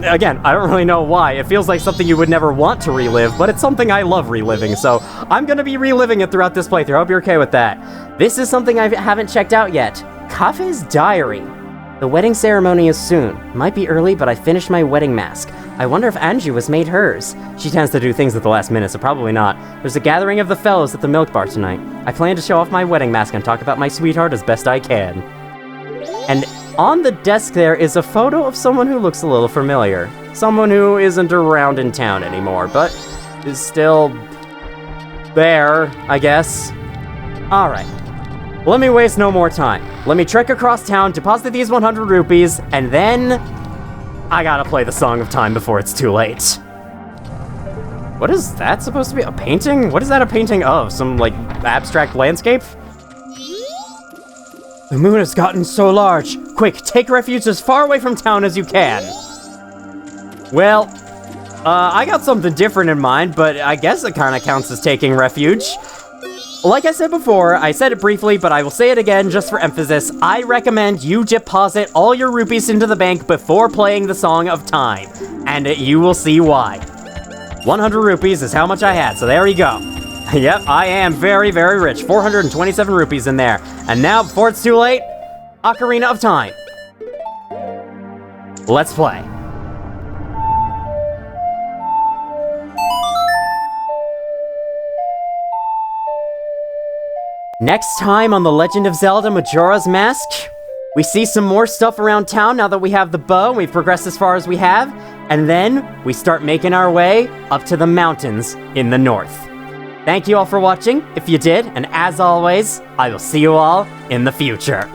Again, I don't really know why. It feels like something you would never want to relive, but it's something I love reliving, so I'm gonna be reliving it throughout this playthrough. I hope you're okay with that. This is something I haven't checked out yet. Kafe's Diary. The wedding ceremony is soon. Might be early, but I finished my wedding mask. I wonder if Anju has made hers. She tends to do things at the last minute, so probably not. There's a gathering of the fellows at the milk bar tonight. I plan to show off my wedding mask and talk about my sweetheart as best I can. And on the desk there is a photo of someone who looks a little familiar. Someone who isn't around in town anymore, but is still there, I guess. Alright. Let me waste no more time. Let me trek across town, deposit these 100 rupees, and then I gotta play the Song of Time before it's too late. What is that supposed to be? A painting? What is that a painting of? Some, like, abstract landscape? The moon has gotten so large. Quick, take refuge as far away from town as you can. Well, I got something different in mind, but I guess it kind of counts as taking refuge. Like I said before, I said it briefly, but I will say it again just for emphasis. I recommend you deposit all your rupees into the bank before playing the Song of Time, and you will see why. 100 rupees is how much I had, so there you go. Yep, I am very, very rich. 427 rupees in there. And now, before it's too late, Ocarina of Time. Let's play. Next time on The Legend of Zelda Majora's Mask, we see some more stuff around town now that we have the bow, we've progressed as far as we have, and then we start making our way up to the mountains in the north. Thank you all for watching, if you did, and as always, I will see you all in the future.